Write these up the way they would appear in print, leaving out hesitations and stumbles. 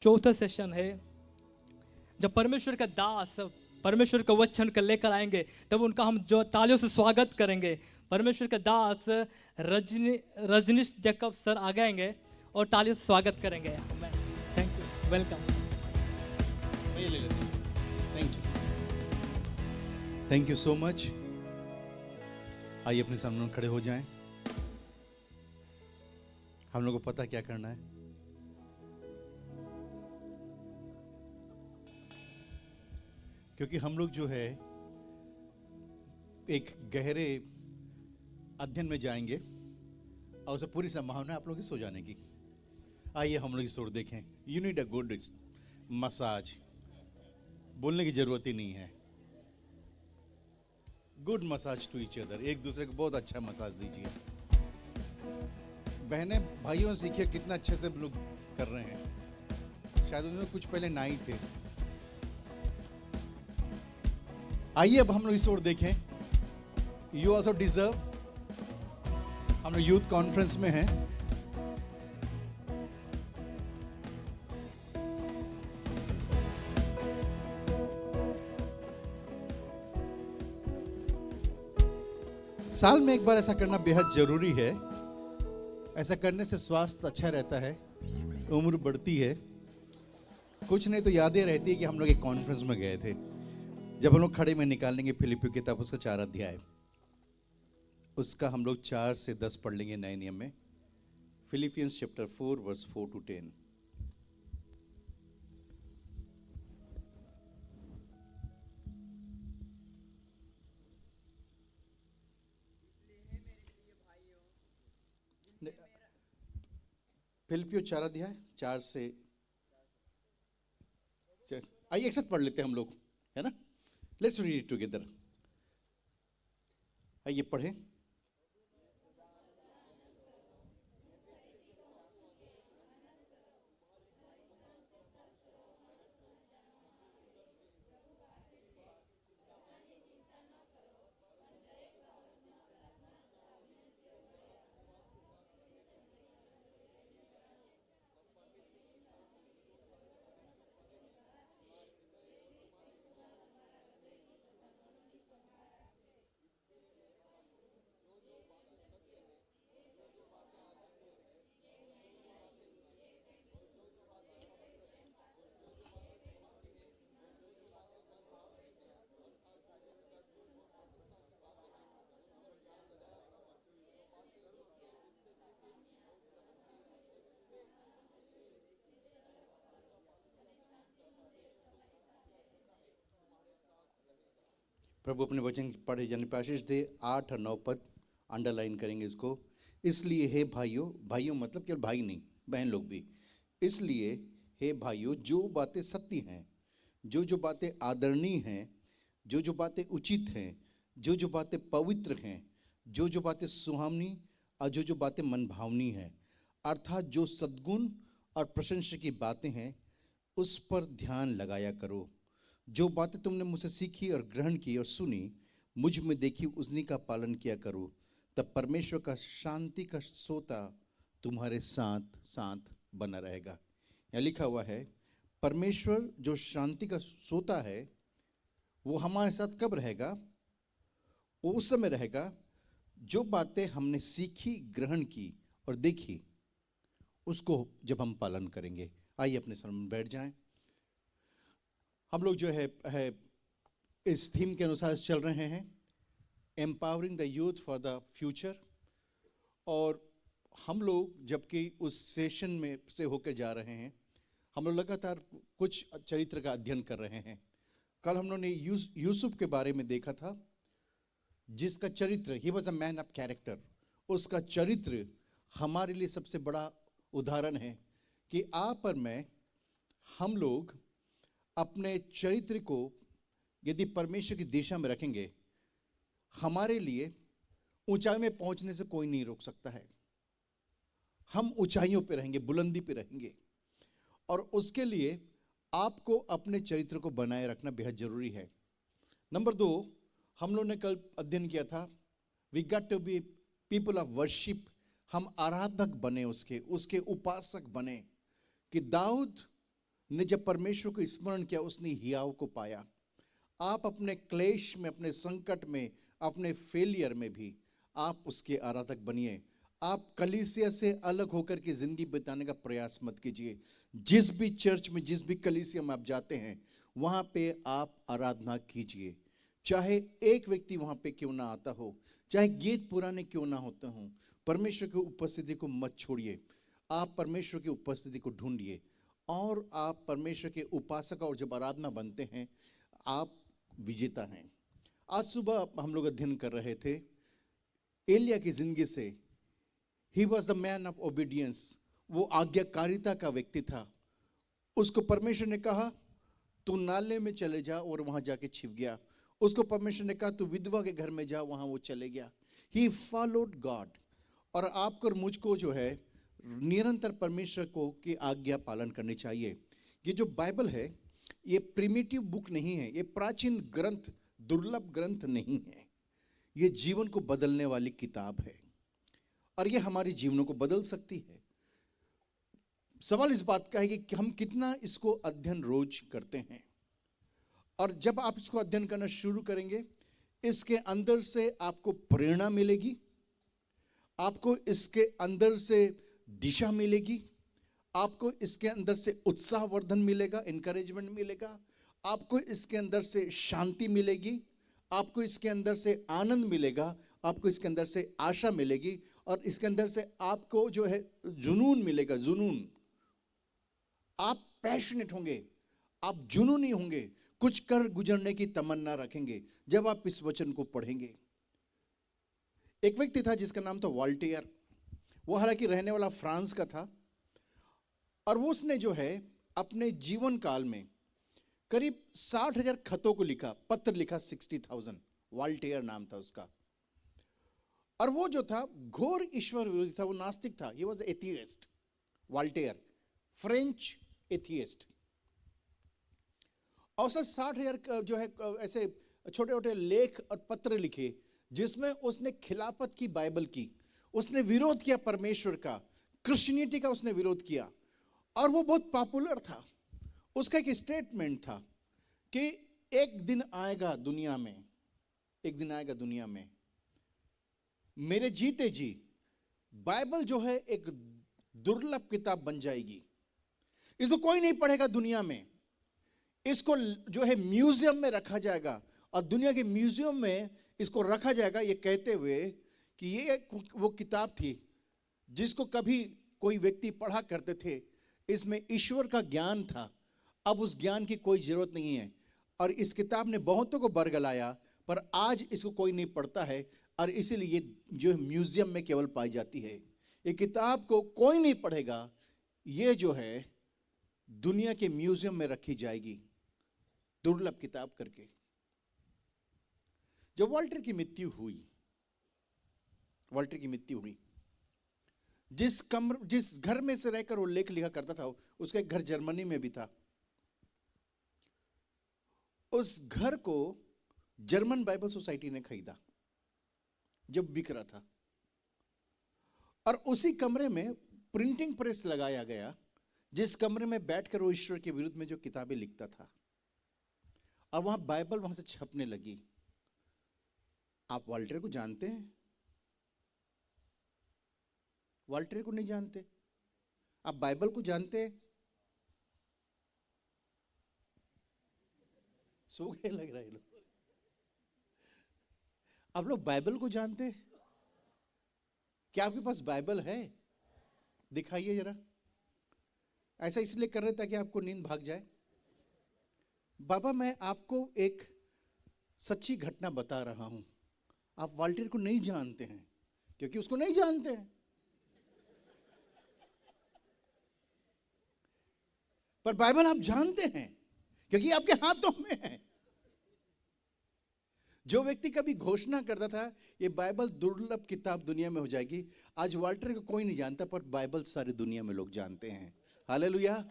चौथा सेशन है जब परमेश्वर का दास परमेश्वर का वचन कर लेकर आएंगे तब उनका हम जो तालियों से स्वागत करेंगे। परमेश्वर का दास रजनीश जैकब सर आ जाएंगे और तालियों से स्वागत करेंगे। Thank you, welcome. Thank you so much. आइए अपने सामने खड़े हो जाएं। हम लोगों को पता क्या करना है। क्योंकि हम लोग जो है एक गहरे अध्ययन में जाएंगे और उसे पूरी संभावना है आप लोगों की सो जाने की। आइए हम लोग इस ओर देखें। You need a good massage. बोलने की जरूरत ही नहीं है। Good massage to each other. एक दूसरे को बहुत अच्छा मसाज दीजिए। बहनें भाइयों सीखिए कितना अच्छे से लोग कर रहे हैं। शायद उन्होंने कुछ पहले ना ही थे। आइए अब हम लोग इस ओर देखें। You also deserve. हम लोग यूथ कॉन्फ्रेंस में हैं। साल में एक बार ऐसा करना बेहद जरूरी है। ऐसा करने से स्वास्थ्य अच्छा रहता है, उम्र बढ़ती है। कुछ नहीं तो यादें रहती है कि हम लोग एक कॉन्फ्रेंस में गए थे। जब हम लोग खड़े में निकालेंगे फिलिपियों की किताब उसका 4 अध्याय, उसका हम लोग 4 से 10 पढ़ लेंगे नए नियम में। Philippians chapter 4 verse 4 to 10। फिलिपियों 4 अध्याय 4 से आइए एक साथ पढ़ लेते हैं हम लोग, है ना। Let's read it together. आइए पढ़ें। प्रभु अपने वचन पढ़े जाने पर आशीष दे। 8 और 9 पद अंडरलाइन करेंगे इसको। इसलिए हे भाइयों, भाइयों मतलब केवल भाई नहीं, बहन लोग भी। इसलिए हे भाइयों, जो बातें सत्य हैं, जो बातें आदरणीय हैं, जो बातें उचित हैं, जो बातें पवित्र हैं, जो बातें सुहावनी और जो बातें मनभावनी हैं, अर्थात जो सद्गुण और प्रशंसा की बातें हैं, उस पर ध्यान लगाया करो। जो बातें तुमने मुझसे सीखी और ग्रहण की और सुनी, मुझ में देखी, उन्हीं का पालन किया करो। तब परमेश्वर का शांति का सोता तुम्हारे साथ साथ बना रहेगा। यहाँ लिखा हुआ है परमेश्वर जो शांति का सोता है वो हमारे साथ कब रहेगा? वो उस समय रहेगा जो बातें हमने सीखी, ग्रहण की और देखी, उसको जब हम पालन करेंगे। आइए अपने सामने बैठ जाएं। हम लोग जो है इस थीम के अनुसार चल रहे हैं, empowering the youth for the future. और हम लोग जबकि उस सेशन में से होकर जा रहे हैं, हम लोग लगातार कुछ चरित्र का अध्ययन कर रहे हैं। कल हम लोगों ने यूसुफ के बारे में देखा था, जिसका चरित्र, he was a man of character. उसका चरित्र हमारे लिए सबसे बड़ा उदाहरण है कि आप और मैं, हम लोग अपने चरित्र को यदि परमेश्वर की दिशा में रखेंगे, हमारे लिए ऊंचाई में पहुंचने से कोई नहीं रोक सकता है। हम ऊंचाइयों पे रहेंगे, बुलंदी पे रहेंगे। और उसके लिए आपको अपने चरित्र को बनाए रखना बेहद जरूरी है। नंबर 2, हम लोगों ने कल अध्ययन किया था, we got to be people of worship. हम आराधक बने, उसके उपासक बने। कि दाऊद ने जब परमेश्वर को स्मरण किया, उसने हियाव को पाया। आप अपने क्लेश में, अपने संकट में, अपने फेलियर में भी आप उसके आराधक बनिए। आप कलीसिया से अलग होकर के जिंदगी बिताने का प्रयास मत कीजिए। जिस भी चर्च में, जिस भी कलीसिया में आप जाते हैं, वहां पे आप आराधना कीजिए। चाहे एक व्यक्ति वहां पे क्यों ना आता हो, चाहे गीत पुराने क्यों ना होते हों, परमेश्वर की उपस्थिति को मत छोड़िए। आप परमेश्वर की उपस्थिति को ढूंढिए और आप परमेश्वर के उपासक, और जब आराधना बनते हैं आप विजेता हैं। आज सुबह हम लोग अध्ययन कर रहे थे एलिया की जिंदगी से। He was the man of obedience. वो आज्ञाकारिता का व्यक्ति था। उसको परमेश्वर ने कहा तू नाले में चले जा, और वहां जाके छिप गया। उसको परमेश्वर ने कहा तू विधवा के घर में जा, वहां वो चले गया। He followed God. और आपको और मुझको जो है निरंतर परमेश्वर को की आज्ञा पालन करनी चाहिए। ये जो बाइबल है ये प्रिमिटिव बुक नहीं है, ये प्राचीन ग्रंथ, दुर्लभ ग्रंथ नहीं है। ये जीवन को बदलने वाली किताब है और ये हमारे जीवनों को बदल सकती है। सवाल इस बात का है कि हम कितना इसको अध्ययन रोज करते हैं। और जब आप इसको अध्ययन करना शुरू करेंगे, इसके अंदर से आपको प्रेरणा मिलेगी, आपको इसके अंदर से दिशा मिलेगी, आपको इसके अंदर से उत्साहवर्धन मिलेगा, इंकरेजमेंट मिलेगा, आपको इसके अंदर से शांति मिलेगी, आपको इसके अंदर से आनंद मिलेगा, आपको इसके अंदर से आशा मिलेगी, और इसके अंदर से आपको जो है जुनून मिलेगा। जुनून, आप पैशनेट होंगे, आप जुनूनी होंगे, कुछ कर गुजरने की तमन्ना रखेंगे जब आप इस वचन को पढ़ेंगे। एक व्यक्ति था जिसका नाम था वॉल्टेयर। वो हालांकि रहने वाला फ्रांस का था, और वो उसने जो है अपने जीवन काल में करीब 60,000 खतों को लिखा, पत्र लिखा, 60,000। वॉल्टेयर नाम था उसका। और वो जो था घोर ईश्वर विरोधी था, वो नास्तिक था। He was atheist. Voltaire French atheist. औसत 60,000 जो है ऐसे छोटे छोटे लेख और पत्र लिखे जिसमें उसने खिलाफत की बाइबल की, उसने विरोध किया परमेश्वर का, क्रिश्चियनिटी का उसने विरोध किया। और वो बहुत पॉपुलर था। उसका एक स्टेटमेंट था कि एक दिन आएगा दुनिया में, एक दिन आएगा दुनिया में, मेरे जीते जी बाइबल जो है एक दुर्लभ किताब बन जाएगी। इसको कोई नहीं पढ़ेगा दुनिया में, इसको जो है म्यूजियम में रखा जाएगा, और दुनिया के म्यूजियम में इसको रखा जाएगा, ये कहते हुए कि ये वो किताब थी जिसको कभी कोई व्यक्ति पढ़ा करते थे, इसमें ईश्वर का ज्ञान था। अब उस ज्ञान की कोई जरूरत नहीं है, और इस किताब ने बहुतों को बरगलाया, पर आज इसको कोई नहीं पढ़ता है, और इसीलिए ये जो म्यूजियम में केवल पाई जाती है। ये किताब को कोई नहीं पढ़ेगा, ये जो है दुनिया के म्यूजियम में रखी जाएगी, दुर्लभ किताब करके। जब वॉल्टर की मृत्यु हुई, वॉल्टर की मृत्यु हुई, जिस घर में से रहकर वो लेख लिखा करता था, उसका एक घर जर्मनी में भी था। उस घर को जर्मन बाइबल सोसाइटी ने खरीदा जब बिक रहा था, और उसी कमरे में प्रिंटिंग प्रेस लगाया गया, जिस कमरे में बैठकर वो ईश्वर के विरुद्ध में जो किताबें लिखता था, और वहां बाइबल वहां से छपने लगी। आप वॉल्टेयर को जानते हैं? वॉल्टेयर को नहीं जानते? आप बाइबल को जानते हैं? सो गए लग रहा है लोग। आप लोग बाइबल को जानते हैं? क्या आपके पास बाइबल है? दिखाइए जरा। ऐसा इसलिए कर रहे ताकि आपको नींद भाग जाए? बाबा, मैं आपको एक सच्ची घटना बता रहा हूं। आप वॉल्टेयर को नहीं जानते हैं क्योंकि उसको नहीं जानते हैं, पर बाइबल आप जानते हैं क्योंकि आपके हाथों में है। जो व्यक्ति कभी घोषणा करता था ये बाइबल दुर्लभ किताब दुनिया में हो जाएगी, आज वॉल्टेयर को कोई नहीं जानता, पर बाइबल सारी दुनिया में लोग जानते हैं। हालेलुया।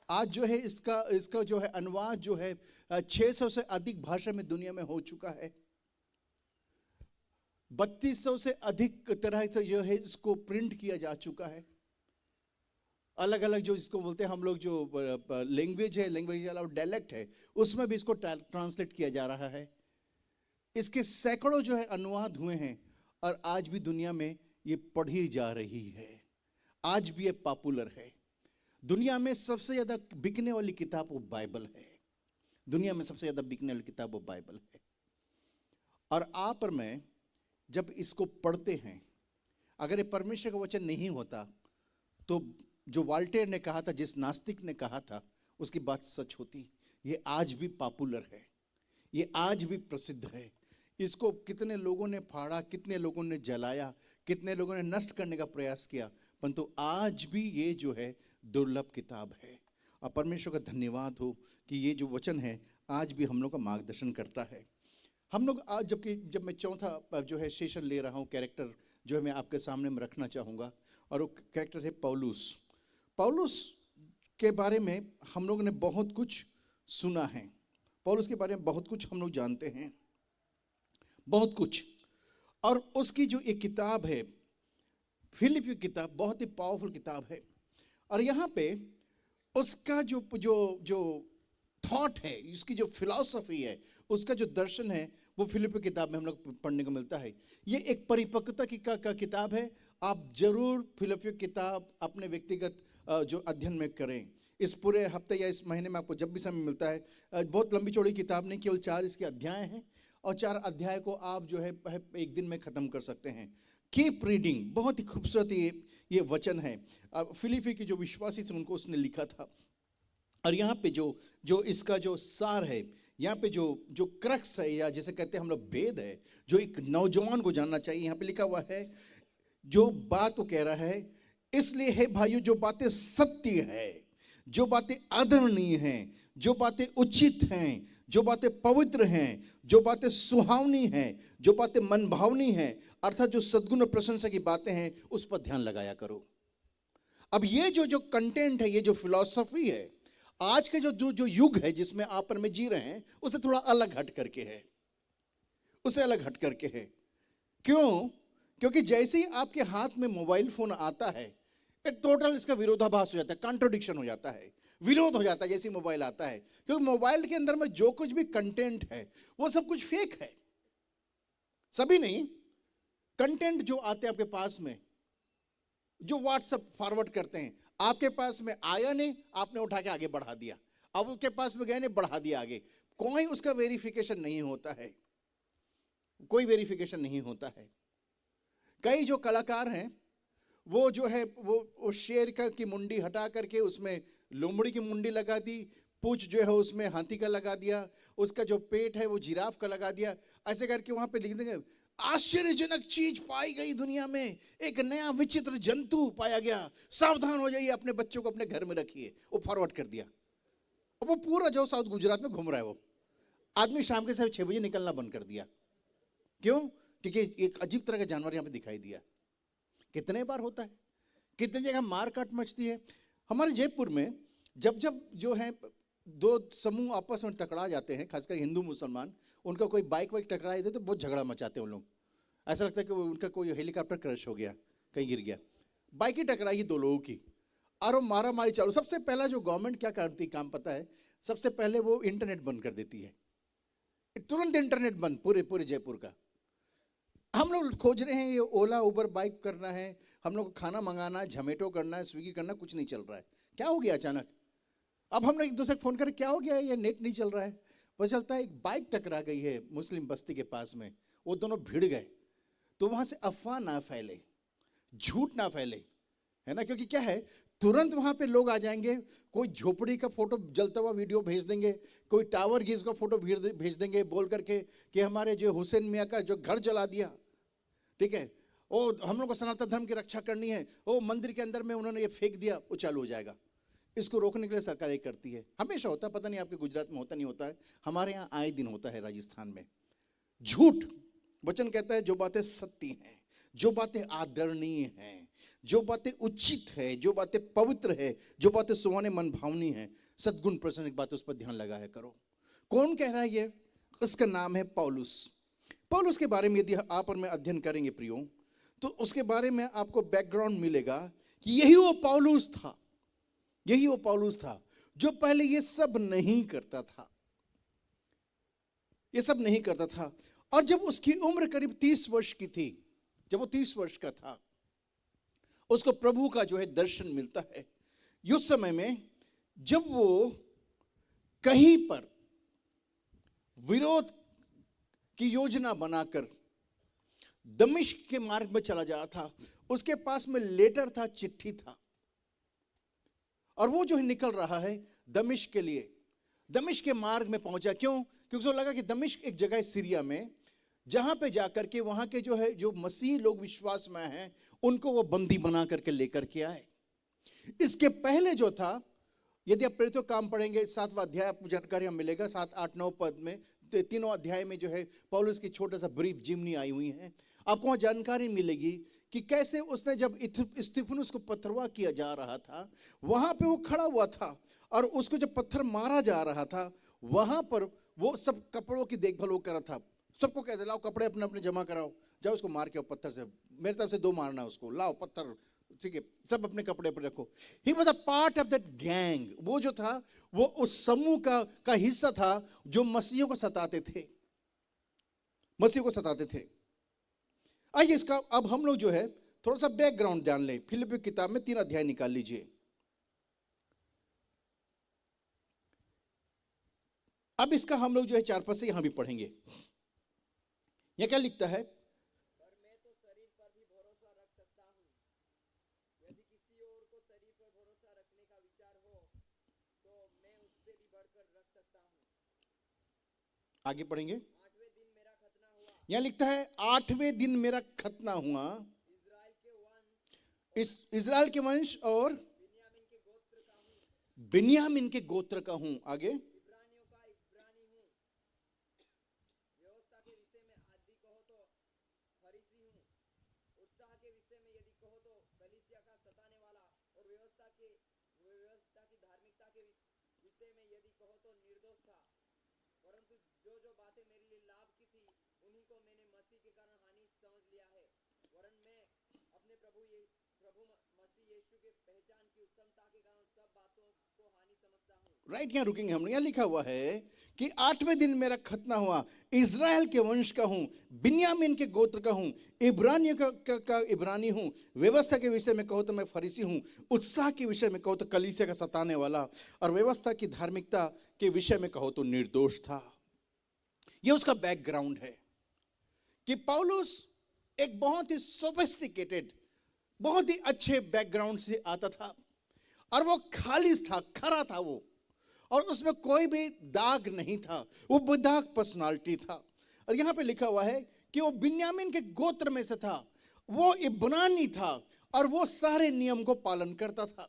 आज जो है इसका जो है अनुवाद जो है 600 से अधिक भाषा में दुनिया में हो चुका है। 3200 से अधिक तरह से जो है इसको प्रिंट किया जा चुका है। अलग अलग जो इसको बोलते हैं हम लोग, जो लैंग्वेज है, लैंग्वेज के अलावा डायलेक्ट है, उसमें भी इसको ट्रांसलेट किया जा रहा है। इसके सैकड़ों जो है अनुवाद हुए हैं और आज भी दुनिया में ये पढ़ी जा रही है, आज भी ये पॉपुलर है। दुनिया में सबसे ज्यादा बिकने वाली किताब वो बाइबल है। दुनिया में सबसे ज्यादा बिकने वाली किताब वो बाइबल है। और आप और मैं जब इसको पढ़ते हैं, अगर ये परमेश्वर का वचन नहीं होता तो जो वाल्टेयर ने कहा था, जिस नास्तिक ने कहा था, उसकी बात सच होती। ये आज भी पॉपुलर है, ये आज भी प्रसिद्ध है। इसको कितने लोगों ने फाड़ा, कितने लोगों ने जलाया, कितने लोगों ने नष्ट करने का प्रयास किया, परंतु आज भी ये जो है दुर्लभ किताब है। और परमेश्वर का धन्यवाद हो कि ये जो वचन है आज भी हम लोग का मार्गदर्शन करता है। हम लोग आज जब मैं चौथा जो है सेशन ले रहा हूँ, कैरेक्टर जो है मैं आपके सामने में रखना चाहूँगा, और वो कैरेक्टर है पौलुस। पौलुस के बारे में हम लोग ने बहुत कुछ सुना है, पौलुस के बारे में बहुत कुछ हम लोग जानते हैं, बहुत कुछ। और उसकी जो एक किताब है फिलिपियों किताब, बहुत ही पावरफुल किताब है। और यहाँ पे उसका जो जो जो थॉट है, उसकी जो फिलॉसफी है, उसका जो दर्शन है, वो फिलिपियों किताब में हम लोग पढ़ने को मिलता है। ये एक परिपक्वता का किताब है। आप जरूर फिलिपियों किताब अपने व्यक्तिगत जो अध्ययन में करें। इस पूरे हफ्ते या इस महीने में आपको जब भी समय मिलता है, बहुत लंबी चौड़ी किताब नहीं, केवल 4 इसके अध्याय हैं और 4 अध्याय को आप जो है एक दिन में खत्म कर सकते हैं। कीप रीडिंग, बहुत ही खूबसूरत ये वचन है। फिलिपी की जो विश्वासी थे उनको उसने लिखा था। और यहाँ पे जो इसका जो सार है, यहाँ पे जो क्रक्स है, या जैसे कहते हैं हम लोग भेद है, जो एक नौजवान को जानना चाहिए, यहाँ पे लिखा हुआ है। जो बात वो कह रहा है, इसलिए हे भाइयों, जो बातें सत्य है, जो बातें आदरणीय हैं, जो बातें उचित हैं, जो बातें पवित्र हैं, जो बातें सुहावनी हैं, जो बातें मनभावनी हैं, अर्थात जो सद्गुण और प्रशंसा की बातें हैं, उस पर ध्यान लगाया करो। अब ये जो कंटेंट है, ये जो फिलॉसफी है, आज के जो युग है जिसमें आप और मैं जी रहे हैं, उससे थोड़ा अलग हट करके है, उससे अलग हट करके है। क्यों? क्योंकि जैसे ही आपके हाथ में मोबाइल फोन आता है, एक टोटल इसका विरोधाभास हो जाता है, कॉन्ट्रडिक्शन हो जाता है, विरोध हो जाता है जैसे मोबाइल आता है। क्योंकि मोबाइल के अंदर में जो कुछ भी कंटेंट है वो सब कुछ फेक है। सभी नहीं, कंटेंट जो आते हैं आपके पास में, जो व्हाट्सएप फॉरवर्ड करते हैं, आपके पास में आया नहीं, आपने उठा के आगे बढ़ा दिया, अब उसके पास में गए नहीं, बढ़ा दिया आगे। कोई उसका वेरिफिकेशन नहीं होता है, कोई वेरिफिकेशन नहीं होता है। कई जो कलाकार हैं वो जो है वो शेर की मुंडी हटा करके उसमें लोमड़ी की मुंडी लगा दी, पूंछ जो है उसमें हाथी का लगा दिया, उसका जो पेट है वो जिराफ का लगा दिया, ऐसे करके वहां पे लिख देंगे आश्चर्यजनक चीज पाई गई दुनिया में, एक नया विचित्र जंतु पाया गया, सावधान हो जाइए, अपने बच्चों को अपने घर में रखिए। वो फॉरवर्ड कर दिया। अब वो पूरा जो साउथ गुजरात में घूम रहा है, वो आदमी शाम के 6 बजे निकलना बंद कर दिया। क्यों? क्योंकि एक अजीब तरह का जानवर यहाँ पे दिखाई दिया। कितने बार होता है, कितनी जगह मार काट मचती है। हमारे जयपुर में जब जो है 2 समूह आपस में टकरा जाते हैं, खासकर हिंदू मुसलमान, उनका कोई बाइक वाइक टकराए थे तो बहुत झगड़ा मचाते हैं उन लोग। ऐसा लगता है कि उनका कोई हेलीकॉप्टर क्रैश हो गया, कहीं गिर गया। बाइक ही टकराई 2 लोगों की और वो मारा मारी चालू। सबसे पहला जो गवर्नमेंट क्या करती काम पता है? सबसे पहले वो इंटरनेट बंद कर देती है, तुरंत इंटरनेट बंद पूरे जयपुर का। हम लोग खोज रहे हैं, ये ओला उबर बाइक करना है, हम लोग को खाना मंगाना है, जोमेटो करना है, स्विगी करना, कुछ नहीं चल रहा है। क्या हो गया अचानक? अब हम लोग एक दूसरे को फोन करें, क्या हो गया है, ये नेट नहीं चल रहा है। पता चलता है एक बाइक टकरा गई है मुस्लिम बस्ती के पास में, वो दोनों भिड़ गए। तो वहां से अफवाह ना फैले, झूठ ना फैले, है ना, क्योंकि क्या है, तुरंत वहां पे लोग आ जाएंगे, कोई झोपड़ी का फोटो जलता हुआ वीडियो भेज देंगे, कोई टावर गिज का फोटो भेज देंगे बोल करके कि हमारे जो हुसैन मियाँ का जो घर जला दिया, ठीक है, वो हम लोग को सनातन धर्म की रक्षा करनी है, वो मंदिर के अंदर में उन्होंने ये फेंक दिया, वो चालू हो जाएगा। इसको रोकने के लिए सरकार ये करती है, हमेशा होता है, पता नहीं आपके गुजरात में होता नहीं होता है, हमारे यहाँ आए दिन होता है राजस्थान में। झूठ, वचन कहता है जो बातें सत्य हैं, जो बातें आदरणीय हैं, जो बातें उचित है, जो बातें पवित्र है, जो बातें सुहाने मन भावनी है, सद्गुण प्रसन्न बात, उस पर ध्यान लगाया करो। कौन कह रहा है ये? उसका नाम है पौलुस। पौलुस के बारे में यदि आप और मैं अध्ययन करेंगे प्रियो, तो उसके बारे में आपको बैकग्राउंड मिलेगा कि यही वो पौलुस था यही वो पौलुस था जो पहले ये सब नहीं करता था, ये सब नहीं करता था। और जब उसकी उम्र करीब 30 वर्ष की थी, जब वो 30 वर्ष का था, उसको प्रभु का जो है दर्शन मिलता है। उस समय में जब वो कहीं पर विरोध की योजना बनाकर दमिश्क के मार्ग में चला जा रहा था, उसके पास में लेटर था, चिट्ठी था, और वो जो है निकल रहा है दमिश्क के लिए। दमिश्क के मार्ग में पहुंचा, क्यों? क्योंकि उसको लगा कि दमिश्क एक जगह है सीरिया में, जहां पे जाकर के वहां के जो है जो मसीह लोग विश्वास में हैं उनको वो बंदी बना करके लेकर के आए। इसके पहले जो था, यदि आप प्रेरितों काम पढ़ेंगे 7वां अध्याय, आपको जानकारी मिलेगा 7, 8, 9 पद में, तीनों अध्याय में जो है पौलुस की छोटा सा ब्रीफ जिमनी आई हुई है। आपको वहां जानकारी मिलेगी कि कैसे उसने जब स्तिफनुस को पत्थरवाह किया जा रहा था, वहां पे वो खड़ा हुआ था, और उसको जब पत्थर मारा जा रहा था, वहां पर वो सब कपड़ों की देखभाल वो कर रहा था। सबको कहते लाओ कपड़े अपने अपने जमा कराओ, जाओ उसको मार के आओ पत्थर से, मेरे तरफ से 2 मारना उसको, लाओ पत्थर, ठीक है, सब अपने कपड़े पर रखो। He was a part of that gang. वो जो था वो उस समूह का हिस्सा था जो मसीहों को सताते थे, मसीह को सताते थे। आइए इसका अब हम लोग जो है थोड़ा सा बैकग्राउंड जान लें। फिलिप्पियों की किताब में 3 अध्याय निकाल लीजिए। अब इसका हम लोग जो है 4 पद से यहां भी पढ़ेंगे। यह क्या लिखता है? पर मैं तो शरीर पर भी भरोसा रख सकता हूँ, यदि किसी और को शरीर पर भरोसा रखने का विचार हो तो मैं उससे भी बढ़कर रख सकता हूँ। आगे पढ़ेंगे। 8वें दिन मेरा खतना हुआ, यहां लिखता है 8वें दिन मेरा खतना हुआ, इस्राएल के वंश और बिन्यामीन के गोत्र का हूँ, बिन्यामीन के गोत्र का हूं। आगे, इब्रानियों का इब्रानी हूँ, व्यवस्था के विषय में आदि कहो तो फरीसी हूँ, उत्साह के विषय में यदि कहो तो कलीसिया का सताने वाला, और व्यवस्था की धार्मिकता के विषय में यदि कहो तो निर्दोष था। परंतु जो बातें मेरे लिए लाभ की थी उन्हीं को मैंने मसीह के कारण हानि समझ लिया है, वरन मैं अपने प्रभु मसीह यीशु के पहचान की उत्तमता के कारण सब बातों को हानि समझता हूँ। राइट, यहां रुकेंगे हम। यहां लिखा हुआ है कि 8वें दिन मेरा खतना हुआ, इज़राइल के वंश का हूं, बिन्यामीन के गोत्र का हूं, इब्रानियों का इब्रानी हूं, व्यवस्था के विषय में कहो तो मैं फरीसी हूं, उत्साह के विषय में कहो तो कलीसिया का सताने वाला, और व्यवस्था की धार्मिकता के विषय में कहो तो निर्दोष था। यह उसका बैकग्राउंड है कि पौलुस एक बहुत ही सोफिस्टिकेटेड, बहुत ही अच्छे बैकग्राउंड से आता था, और वो खालिस था, खरा था वो, और उसमें कोई भी दाग नहीं था, वो बेदाग पर्सनालिटी था। और यहां पे लिखा हुआ है कि वो बिन्यामीन के गोत्र में से था, वो इब्रानी था, और वो सारे नियम को पालन करता था।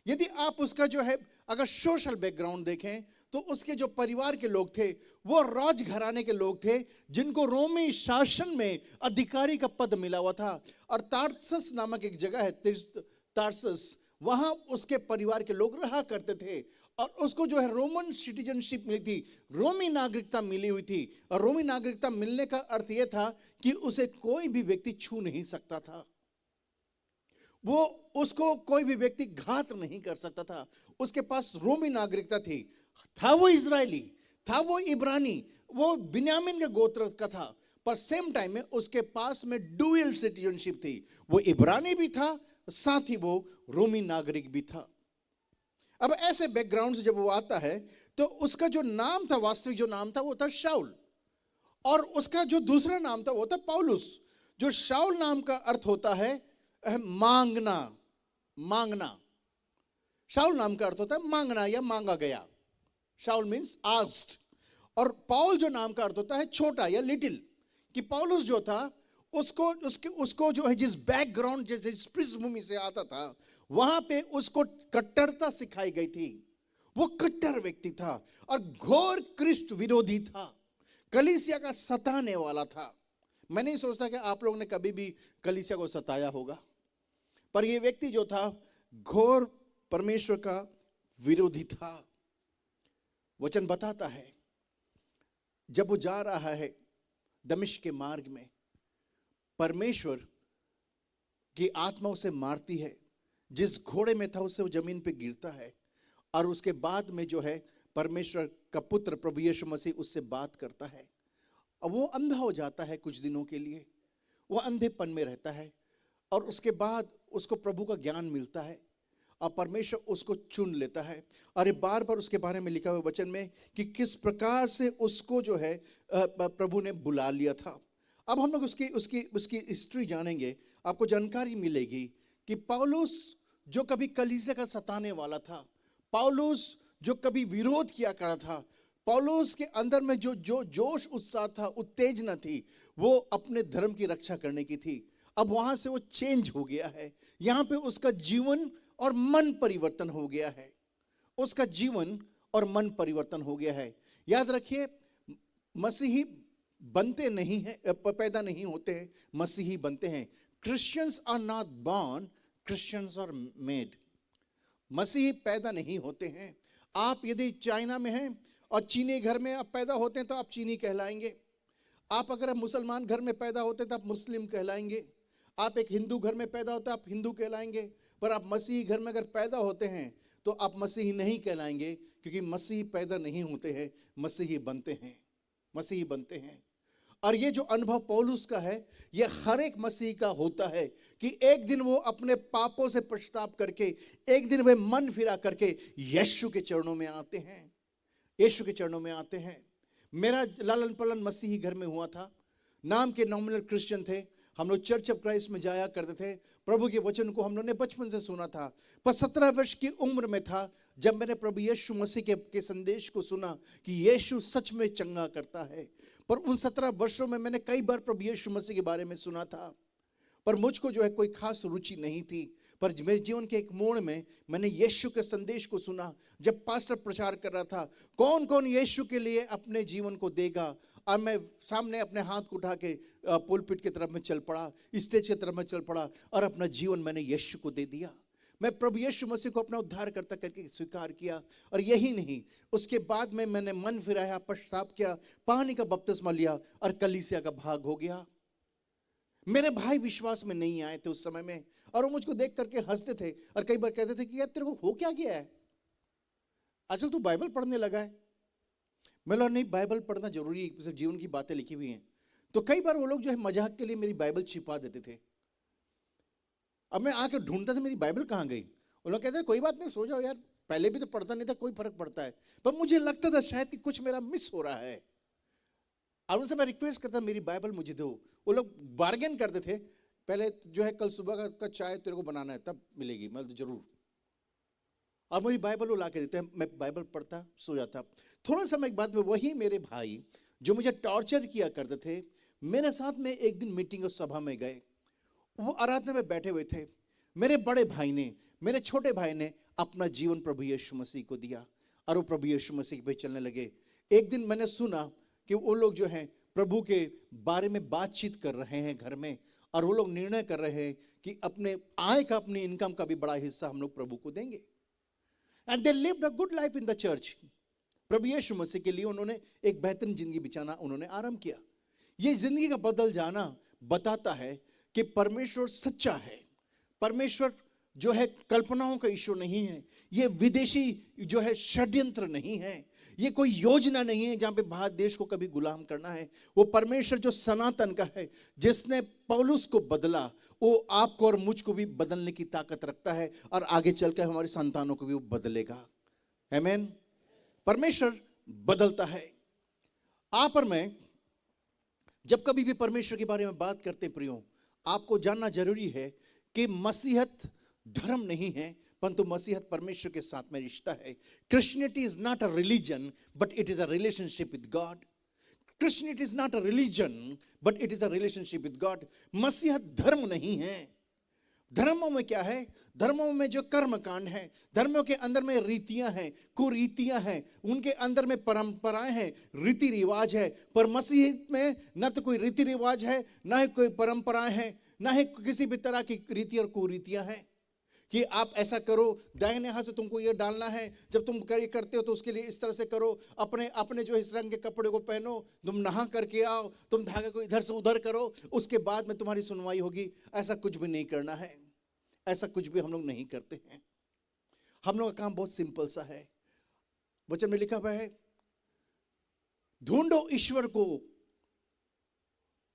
यदि आप उसका जो है अगर सोशल बैकग्राउंड देखें तो उसके जो परिवार के लोग थे वो राजघराने के लोग थे, जिनको रोमी शासन में अधिकारी का पद मिला हुआ था। और तार्सस नामक एक जगह है, तार्सस, वहां उसके परिवार के लोग रहा करते थे, और उसको जो है रोमन सिटीजनशिप मिली थी, रोमी नागरिकता मिली हुई थी। और रोमी नागरिकता मिलने का अर्थ यह था कि उसे कोई भी व्यक्ति छू नहीं सकता था, वो उसको कोई भी व्यक्ति घात नहीं कर सकता था। उसके पास रोमी नागरिकता थी, था वो इजरायली, था वो इब्रानी, वो बिन्यामीन के गोत्र का था, पर सेम टाइम में उसके पास में डुअल सिटीजनशिप थी। वो इब्रानी भी था, साथ ही वो रोमी नागरिक भी था। अब ऐसे बैकग्राउंड से जब वो आता है तो उसका जो नाम था, वास्तविक जो नाम था वो था शाऊल, और उसका जो दूसरा नाम था वो था पौलुस। जो शाऊल नाम का अर्थ होता है मांगना, मांगना। शाऊल नाम का अर्थ होता है मांगना या मांगा गया। शाऊल मीन्स आस्क्ड। और पौल जो नाम का अर्थ होता है छोटा या लिटिल। कि पौलुस जो था उसको जो है जिस बैकग्राउंड, जैसे जिस पृष्ठभूमि से आता था, वहां पे उसको कट्टरता सिखाई गई थी। वो कट्टर व्यक्ति था और घोर क्रिस्ट विरोधी था, कलीसिया का सताने वाला था। मैं नहीं सोचता कि आप लोगों ने कभी भी कलीसिया को सताया होगा, पर यह व्यक्ति जो था घोर परमेश्वर का विरोधी था। वचन बताता है जब वो जा रहा है दमिश्क के मार्ग में, परमेश्वर की आत्मा उसे मारती है जिस घोड़े में था उससे वो जमीन पे गिरता है, और उसके बाद में जो है परमेश्वर का पुत्र प्रभु यीशु मसीह उससे बात करता है। अब वो अंधा हो जाता है कुछ दिनों के लिए, वो अंधेपन में रहता है, और उसके बाद उसको प्रभु का ज्ञान मिलता है और परमेश्वर उसको चुन लेता है। और ये बार बार उसके बारे में लिखा हुआ वचन में कि किस प्रकार से उसको जो है प्रभु ने बुला लिया था। अब हम लोग उसकी उसकी उसकी हिस्ट्री जानेंगे, आपको जानकारी मिलेगी कि पौलुस जो कभी कलीसिया का सताने वाला था, पौलुस जो कभी विरोध किया करा था, पौलुस के अंदर में जो जो जोश उत्साह था, उत्तेजना थी, वो अपने धर्म की रक्षा करने की थी। अब वहां से वो चेंज हो गया है, यहाँ पे उसका जीवन और मन परिवर्तन हो गया है, उसका जीवन और मन परिवर्तन हो गया है। याद रखिए, मसीही बनते नहीं हैं, पैदा नहीं होते हैं, मसीही बनते हैं। Christians are not born, Christians are made. मसीही पैदा नहीं होते हैं। आप यदि चाइना में हैं और चीनी घर में आप पैदा होते हैं तो आप चीनी कहलाएंगे। आप अगर आप मुसलमान घर में पैदा होते हैं तो आप मुस्लिम कहलाएंगे। आप एक हिंदू घर में पैदा होते हैं आप हिंदू कहलाएंगे। पर आप मसीही घर में अगर पैदा होते हैं तो आप मसीही नहीं कहलाएंगे, क्योंकि मसीही पैदा नहीं होते हैं, मसीही बनते हैं, मसीही बनते हैं। और ये जो अनुभव पौलुस का है, ये हर एक मसीही का होता है कि एक दिन वो अपने पापों से पश्चाताप करके, एक दिन वे मन फिरा करके यीशु के चरणों में आते हैं, यीशु के चरणों में आते हैं। मेरा लालन पालन मसीही घर में हुआ था। नाम के नॉमिनल क्रिश्चियन थे हम लोग, चर्च ऑफ क्राइस्ट में जाया करते थे। प्रभु के वचन को हम लोगों ने बचपन से सुना था। पर 17 वर्ष की उम्र में था जब मैंने प्रभु यीशु मसीह के संदेश को सुना कि यीशु सच में चंगा करता है। पर उन 17 वर्षों में मैंने कई बार प्रभु यीशु मसीह के बारे में सुना था, पर मुझको जो है कोई खास रुचि नहीं थी। पर मेरे जीवन के एक मोड़ में मैंने यीशु के संदेश को सुना, जब पास्टर प्रचार कर रहा था, कौन कौन यीशु के लिए अपने जीवन को देगा। और मैं सामने अपने हाथ को उठा के पुलपिट की तरफ में चल पड़ा, स्टेज की तरफ में चल पड़ा, और अपना जीवन मैंने यीशु को दे दिया। मैं प्रभु यीशु मसीह को अपना उद्धारकर्ता करके स्वीकार किया। और यही नहीं, उसके बाद में मैंने मन फिराया, पश्चाताप किया, पानी का बपतिस्मा लिया और कलीसिया का भाग हो गया। मेरे भाई विश्वास में नहीं आए थे उस समय में, और वो मुझको देख करके हंसते थे और कई बार कहते थे कि यार तेरे को हो क्या गया है, आजकल तू बाइबल पढ़ने लगा है। मैं लोग नहीं, बाइबल पढ़ना जरूरी है, सिर्फ जीवन की बातें लिखी हुई हैं। तो कई बार वो लोग जो है मजाक के लिए मेरी बाइबल छिपा देते थे। अब मैं आकर ढूंढता था मेरी बाइबल कहाँ गई। वो लोग कहते कोई बात नहीं, सो जाओ यार, पहले भी तो पढ़ता नहीं था, कोई फर्क पड़ता है। पर मुझे लगता था शायद कि कुछ मेरा मिस हो रहा है, और उनसे मैं रिक्वेस्ट करता मेरी बाइबल मुझे दो। वो लोग बार्गेन करते थे, पहले जो है कल सुबह का चाय तेरे को बनाना है तब मिलेगी, मैं तो जरूर। और मेरी बाइबल वो ला के देते हैं, मैं बाइबल पढ़ता, सो जाता। थोड़ा समय के बाद में वही मेरे भाई जो मुझे टॉर्चर किया करते थे, मेरे साथ में एक दिन मीटिंग और सभा में गए। वो आराधना में बैठे हुए थे। मेरे बड़े भाई ने, मेरे छोटे भाई ने अपना जीवन प्रभु यीशु मसीह को दिया, और वो प्रभु यीशु मसीह पे चलने लगे। एक दिन मैंने सुना कि वो लोग जो हैं प्रभु के बारे में बातचीत कर रहे हैं घर में, और वो लोग निर्णय कर रहे हैं कि अपने आय का, अपनी इनकम का भी बड़ा हिस्सा हम लोग प्रभु को देंगे। And they lived a good life in the church. प्रभु यीशु मसीह के लिए उन्होंने एक बेहतरीन जिंदगी बिताना उन्होंने आरंभ किया। ये जिंदगी का बदल जाना बताता है कि परमेश्वर सच्चा है। परमेश्वर जो है कल्पनाओं का ईश्वर नहीं है। ये विदेशी जो है षड्यंत्र नहीं है। ये कोई योजना नहीं है जहां पे भारत देश को कभी गुलाम करना है। वो परमेश्वर जो सनातन का है, जिसने पौलुस को बदला, वो आपको और मुझको भी बदलने की ताकत रखता है, और आगे चलकर हमारी संतानों को भी वो बदलेगा। आमीन। परमेश्वर बदलता है। आप और मैं जब कभी भी परमेश्वर के बारे में बात करते प्रियो, आपको जानना जरूरी है कि मसीहत धर्म नहीं है, परंतु मसीहत परमेश्वर के साथ में रिश्ता है। Christianity is not a religion, but it is a relationship with God. Christianity is not a religion, but it is a relationship with God. मसीहत धर्म नहीं है। धर्मों में क्या है? धर्मों में जो कर्म कांड है, धर्मों के अंदर में रीतियां हैं, कुरीतियां हैं, उनके अंदर में परंपराएं हैं, रीति रिवाज है। पर मसीह में न तो कोई रीति रिवाज है, ना ही कोई परंपराएं हैं, ना ही किसी भी तरह की रीति और कुरीतियां हैं कि आप ऐसा करो, दाहिने हाथ से तुमको ये डालना है, जब तुम ये करते हो तो उसके लिए इस तरह से करो, अपने अपने जो इस रंग के कपड़े को पहनो, तुम नहा करके आओ, तुम धागे को इधर से उधर करो, उसके बाद में तुम्हारी सुनवाई होगी। ऐसा कुछ भी नहीं करना है। ऐसा कुछ भी हम लोग नहीं करते हैं। हम लोग का काम बहुत सिंपल सा है। वचन में लिखा हुआ है, ढूंढो ईश्वर को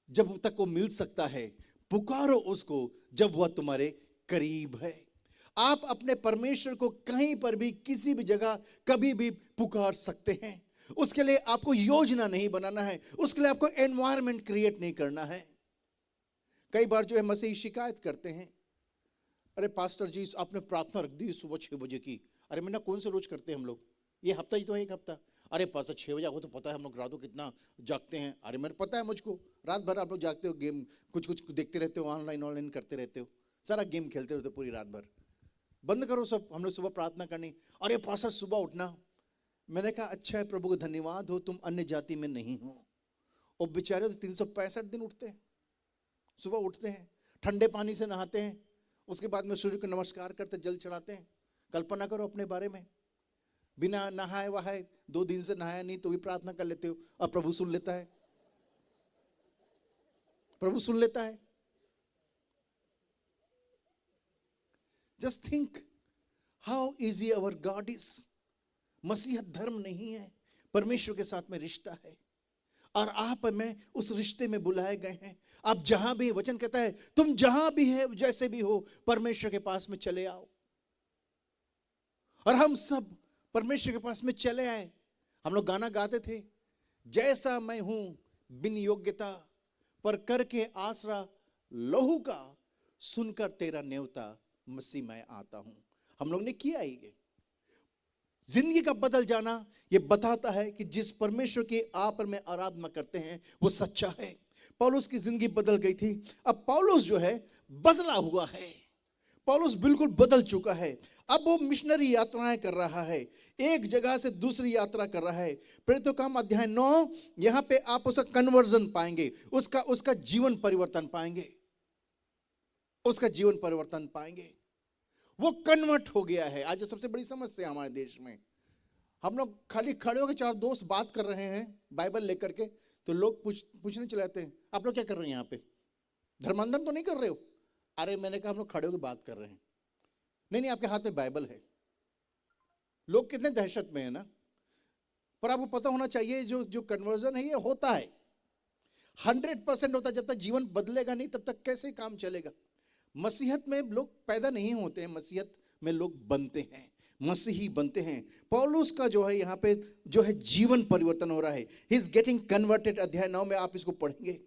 जब तक वो मिल सकता है, पुकारो उसको जब वह तुम्हारे करीब है। आप अपने परमेश्वर को कहीं पर भी, किसी भी जगह, कभी भी पुकार सकते हैं। उसके लिए आपको योजना नहीं बनाना है, उसके लिए आपको एनवायरनमेंट क्रिएट नहीं करना है। कई बार जो है मसीही शिकायत करते हैं, अरे पास्टर जी आपने प्रार्थना रख दी सुबह 6 बजे की। अरे मैंने कौन से रोज करते हैं हम लोग, ये हफ्ता ही तो है, एक हफ्ता। अरे पास्टर 6 बजे आपको तो पता है हम लोग रातों कितना जागते हैं। अरे मेरे पता है मुझको, रात भर आप लोग जागते हो, गेम कुछ देखते रहते हो, ऑनलाइन करते रहते हो, सारा गेम खेलते रहते हो पूरी रात भर। बंद करो सब, हम लोग सुबह प्रार्थना करनी। अरे पास्टर सुबह उठना। मैंने कहा अच्छा है, प्रभु को धन्यवाद हो तुम अन्य जाति में नहीं हो। और बेचारे तो 365 दिन उठते हैं, सुबह उठते हैं, ठंडे पानी से नहाते हैं, उसके बाद में सूर्य को नमस्कार करते, जल चढ़ाते हैं। कल्पना करो अपने बारे में, बिना नहाए वहाए 2 दिन से नहाया नहीं तो भी प्रार्थना कर लेते हो, और प्रभु सुन लेता है, प्रभु सुन लेता है। Just think how easy our God is. मसीहत धर्म नहीं है, परमेश्वर के साथ में रिश्ता है, और आप में उस रिश्ते में बुलाए गए हैं। आप जहां भी, वचन कहता है तुम जहां भी है जैसे भी हो परमेश्वर के पास में चले आओ। और हम सब परमेश्वर के पास में चले आए। हम लोग गाना गाते थे, जैसा मैं हूं बिन योग्यता, पर करके आसरा लहू का, सुनकर तेरा न्योता मसीह मैं आता हूं। हम लोग ने किया ही ये। जिंदगी का बदल जाना ये बताता है कि जिस परमेश्वर की आप और मैं आराधना करते हैं वो सच्चा है। पौलुस की जिंदगी बदल गई थी। अब पौलुस जो है बदला हुआ है, पौलुस बिल्कुल बदल चुका है। अब वो मिशनरी यात्राएं कर रहा है, एक जगह से दूसरी यात्रा कर रहा है। प्रेरितों का काम अध्याय 9, यहां पे आप उसका कन्वर्जन पाएंगे, उसका जीवन परिवर्तन पाएंगे, उसका जीवन परिवर्तन पाएंगे। वो कन्वर्ट हो गया है। आज सबसे बड़ी समस्या हमारे देश में, हम लोग खाली खड़े होकर 4 दोस्त बात कर रहे हैं बाइबल लेकर के, तो लोग पूछने चले जाते हैं आप लोग क्या कर रहे हैं यहाँ पे, धर्मांतरण तो नहीं कर रहे हो? अरे मैंने कहा हम लोग खड़े होकर बात कर रहे हैं। नहीं आपके हाथ में बाइबल है। लोग कितने दहशत में है ना। पर आपको पता होना चाहिए जो कन्वर्जन है ये होता है, 100% होता है। जब तक जीवन बदलेगा नहीं तब तक कैसे काम चलेगा। मसीहत में लोग पैदा नहीं होते हैं, मसीहत में लोग बनते हैं, मसीही बनते हैं। पौलुस का जो है यहाँ पे जो है जीवन परिवर्तन हो रहा है। He is getting converted. अध्याय 9 में आप इसको पढ़ेंगे।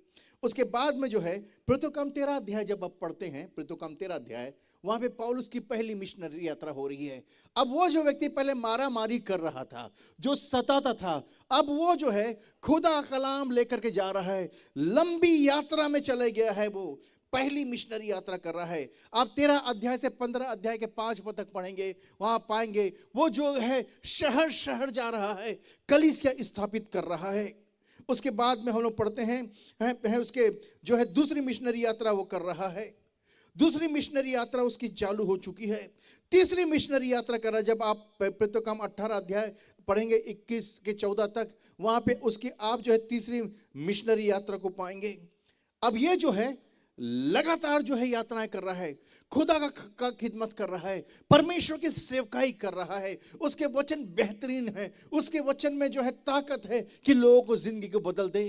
उसके बाद में जो है प्रेरितों का काम 13 अध्याय जब आप पढ़ते हैं, प्रेरितों का काम 13 अध्याय, वहां पे पौलुस की पहली मिशनरी यात्रा हो रही है। अब वो जो व्यक्ति पहले मारा मारी कर रहा था, जो सताता था, अब वो जो है खुदा कलाम लेकर के जा रहा है, लंबी यात्रा में चले गया है। वो पहली मिशनरी यात्रा कर रहा है। आप 13 अध्याय से 15 अध्याय के 5 पद तक पढ़ेंगे, वहां पाएंगे वो जो है शहर शहर जा रहा है, कलीसिया स्थापित कर रहा है। उसके बाद में हम लोग पढ़ते हैं उसके जो है दूसरी मिशनरी यात्रा वो कर रहा है। दूसरी मिशनरी यात्रा उसकी चालू हो चुकी है। तीसरी मिशनरी यात्रा कर रहा है। जब आप प्रेरितों का काम 18 अध्याय पढ़ेंगे 21 के 14 तक, वहां पे उसकी आप जो है तीसरी मिशनरी यात्रा को पाएंगे। अब ये जो है लगातार जो है यात्राएं कर रहा है, खुदा का खिदमत कर रहा है, परमेश्वर की सेवकाई कर रहा है। उसके वचन बेहतरीन है, उसके वचन में जो है ताकत है कि लोगों को जिंदगी को बदल दे।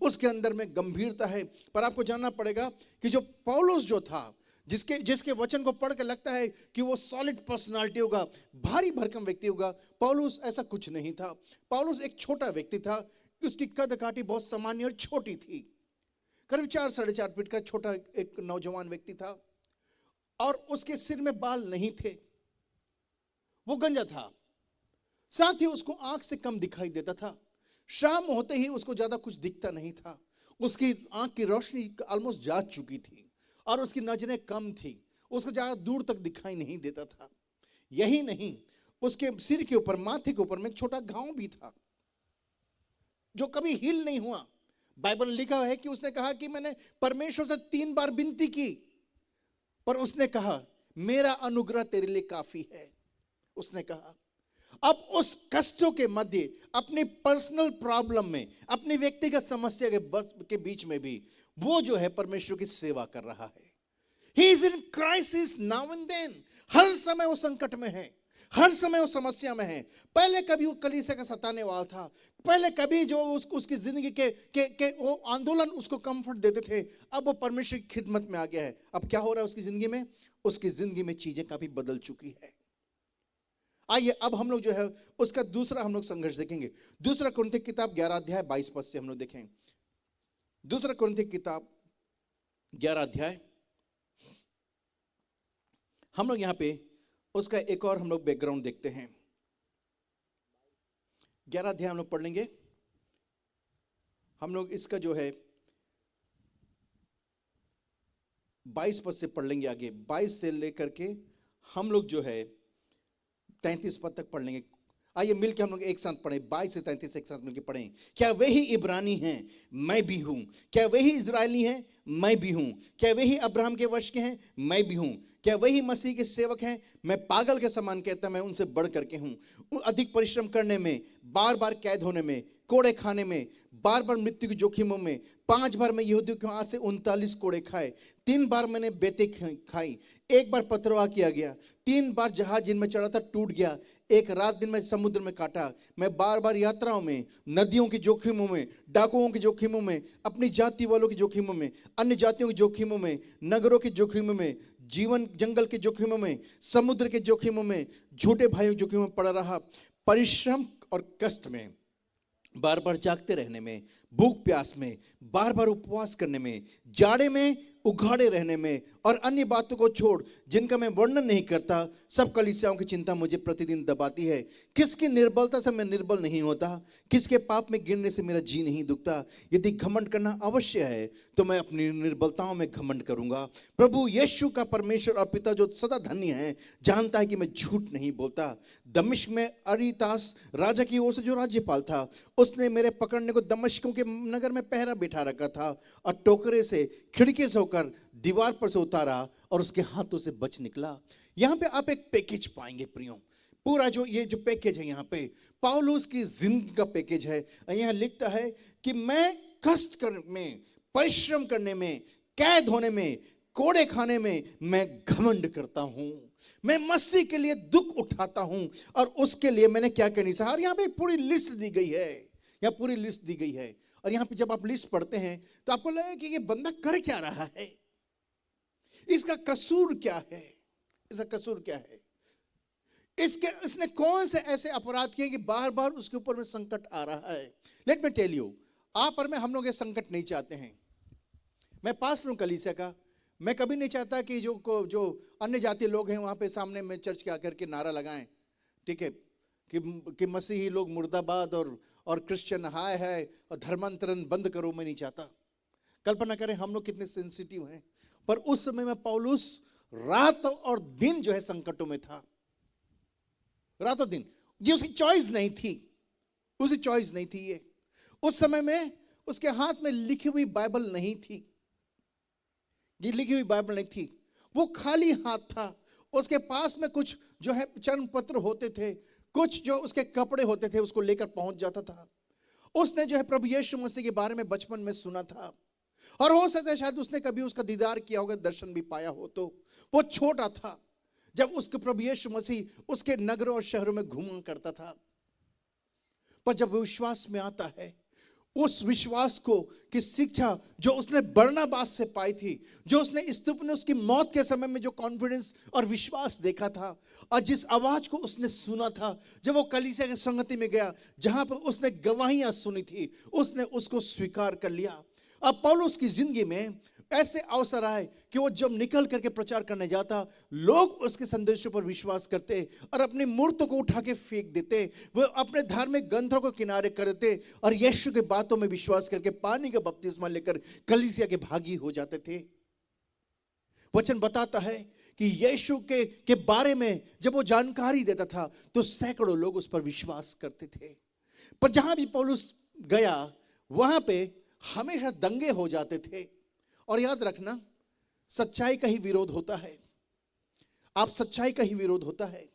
उसके अंदर में गंभीरता है। पर आपको जानना पड़ेगा कि जो पौलुस जो था, जिसके वचन को पढ़ के लगता है कि वो सॉलिड पर्सनालिटी होगा, भारी भरकम व्यक्ति होगा, पौलुस ऐसा कुछ नहीं था। पौलुस एक छोटा व्यक्ति था, उसकी कद काठी बहुत सामान्य और छोटी थी। करीब 4 साढ़े 4 फीट का छोटा एक नौजवान व्यक्ति था, और उसके सिर में बाल नहीं थे, वो गंजा था। साथ ही उसको आंख से कम दिखाई देता था। शाम होते ही उसको ज्यादा कुछ दिखता नहीं था। उसकी आंख की रोशनी ऑलमोस्ट जा चुकी थी और उसकी नजरें कम थी, उसको ज्यादा दूर तक दिखाई नहीं देता था। यही नहीं, उसके सिर के ऊपर, माथे के ऊपर में एक छोटा घाव भी था जो कभी हील नहीं हुआ। बाइबल लिखा है कि उसने कहा कि मैंने परमेश्वर से 3 बार विनती की, पर उसने कहा मेरा अनुग्रह तेरे लिए काफी है। उसने कहा अब उस कष्टों के मध्य, अपनी पर्सनल प्रॉब्लम में, अपनी व्यक्तिगत समस्या के बीच में भी वो जो है परमेश्वर की सेवा कर रहा है। He is in crisis now and then. हर समय वो संकट में है, हर समय वो समस्या में है। पहले कभी वो कलीसिया का सताने वाला था, पहले कभी जो उसकी जिंदगी के वो आंदोलन उसको कंफर्ट देते थे, अब वो परमेश्वर की खिदमत में आ गया है। अब क्या हो रहा है उसकी जिंदगी में? उसकी जिंदगी में चीजें काफी बदल चुकी है। आइए अब हम लोग जो है उसका दूसरा हम लोग संघर्ष देखेंगे। दूसरा कुरिन्थियों की किताब 11 अध्याय 22 पद से हम लोग देखें। दूसरा कुरिन्थियों की किताब 11 अध्याय, हम लोग यहां पे उसका एक और हम लोग बैकग्राउंड देखते हैं। 11 अध्याय हम लोग पढ़ लेंगे। हम लोग इसका जो है 22 पद से पढ़ लेंगे आगे। 22 से लेकर के हम लोग जो है 33 पद तक पढ़ लेंगे। आइए मिलकर हम लोग एक साथ पढ़ें। 22 से 33 एक साथ मिलकर पढ़ें। क्या वे ही इब्रानी हैं? मैं भी हूं। क्या वे ही इजरायली हैं? मैं भी हूं। क्या वे ही अब्राहम के वंश के हैं? मैं भी हूं। क्या वही मसीह के सेवक हैं? मैं पागल के समान कहता, मैं उनसे बढ़ करके हूं। अधिक परिश्रम करने में, बार बार कैद होने में, कोड़े खाने में, बार बार मृत्यु के जोखिमों में। 5 बार मैं यहूदियों के हाथ से 39 कोड़े खाए। 3 बार मैंने बेते खाई। 1 बार पथरवाह किया गया। 3 बार जहाज जिनमें चढ़ा था टूट गया। 1 रात दिन में समुद्र में काटा। मैं बार बार यात्राओं में, नदियों के जोखिमों में, डाकुओं के जोखिमों में, अपनी जाति वालों के जोखिमों में, अन्य जातियों के जोखिमों में, नगरों के जोखिमों में, जीवन जंगल के जोखिमों में, समुद्र के जोखिमों में, झूठे भाइयों के जोखिमों में पड़ा रहा। परिश्रम और कष्ट में, बार बार जागते रहने में, भूख प्यास में, बार बार उपवास करने में, जाड़े में उघाड़े रहने में और अन्य बातों को छोड़ जिनका मैं वर्णन नहीं करता, सब कलीसियाओं की चिंता मुझे प्रतिदिन दबाती है। किसकी निर्बलता से मैं निर्बल नहीं होता, किसके पाप में गिरने से मेरा जी नहीं दुखता। यदि घमंड करना अवश्य है तो मैं अपनी निर्बलताओं में घमंड करूंगा। प्रभु यीशु का परमेश्वर और पिता जो सदा धन्य है जानता है कि मैं झूठ नहीं बोलता। दमिश्क में अरितास राजा की ओर से जो राज्यपाल था, उसने मेरे पकड़ने को दमिश्कों के नगर में पहरा बिठा रखा था और टोकरे से, खिड़की से होकर दीवार पर से उतारा और उसके हाथों से बच निकला। यहां पे आप एक पैकेज पाएंगे प्रियो। पूरा जो ये जो पैकेज है, यहां पे पौलुस की जिंदगी का पैकेज है। यहां लिखता है कि मैं कष्ट करने में, परिश्रम करने में, कैद होने में, कोड़े खाने में मैं घमंड करता हूं। मैं मसीह के लिए दुख उठाता हूं और उसके लिए मैंने क्या करनी चाहिए। यहां पे पूरी लिस्ट दी गई है, यहां पूरी लिस्ट दी गई है। और यहां पे जब आप लिस्ट पढ़ते हैं तो आपको लगेगा कि ये बंदा कर क्या रहा है, इसका कसूर क्या है, इसका कसूर क्या है, इसने कौन से ऐसे अपराध किए कि बार बार उसके ऊपर में संकट आ रहा है। लेट मी टेल यू, आप और मैं, हम लोग ये संकट नहीं चाहते हैं। मैं पास्टर हूं कलीसिया का, मैं कभी नहीं चाहता कि जो अन्य जाति लोग हैं वहां पे सामने में चर्च के आकर के नारा लगाएं, ठीक है, कि मसीही लोग मुर्दाबाद और क्रिश्चियन हाय है और धर्मांतरण बंद करो। मैं नहीं चाहता। कल्पना करें हम लोग कितने सेंसिटिव हैं। पर उस समय में पौलुस रात और दिन जो है संकटों में था, रात और दिन। ये उसकी चॉइस नहीं थी, उसकी चॉइस नहीं थी। ये उस समय में उसके हाथ में लिखी हुई बाइबल नहीं थी, ये लिखी हुई बाइबल नहीं थी। वो खाली हाथ था। उसके पास में कुछ जो है चर्म पत्र होते थे, कुछ जो उसके कपड़े होते थे, उसको लेकर पहुंच जाता था। उसने जो है प्रभु यीशु मसीह के बारे में बचपन में सुना था और हो सकता है शायद उसने कभी उसका दीदार किया होगा, दर्शन भी पाया हो। तो वो छोटा था जब उसके प्रभु यीशु मसीह उसके नगरों और शहरों में घूमा करता था। पर जब वो विश्वास में आता है, उस विश्वास को की शिक्षा जो उसने बरनबास से पाई थी, जो उसने स्तिफनुस की मौत के समय में जो कॉन्फिडेंस और विश्वास देखा था और जिस आवाज को उसने सुना था जब वो कलीसिया की संगति में गया, जहां पर उसने गवाहियां सुनी थी, उसने उसको स्वीकार कर लिया। अब पौलुस की जिंदगी में ऐसे अवसर आए कि वो जब निकल करके प्रचार करने जाता, लोग उसके संदेशों पर विश्वास करते और अपनी मूर्तों को उठा के फेंक देते। वो अपने धार्मिक ग्रंथों को किनारे कर देते और यीशु के बातों में विश्वास करके पानी का बपतिस्मा लेकर कलीसिया के भागी हो जाते थे। वचन बताता है कि यीशु के बारे में जब वो जानकारी देता था तो सैकड़ों लोग उस पर विश्वास करते थे। पर जहां भी पौलुस गया वहां पे हमेशा दंगे हो जाते थे। और याद रखना, सच्चाई का ही विरोध होता है। आप सच्चाई का ही विरोध होता है।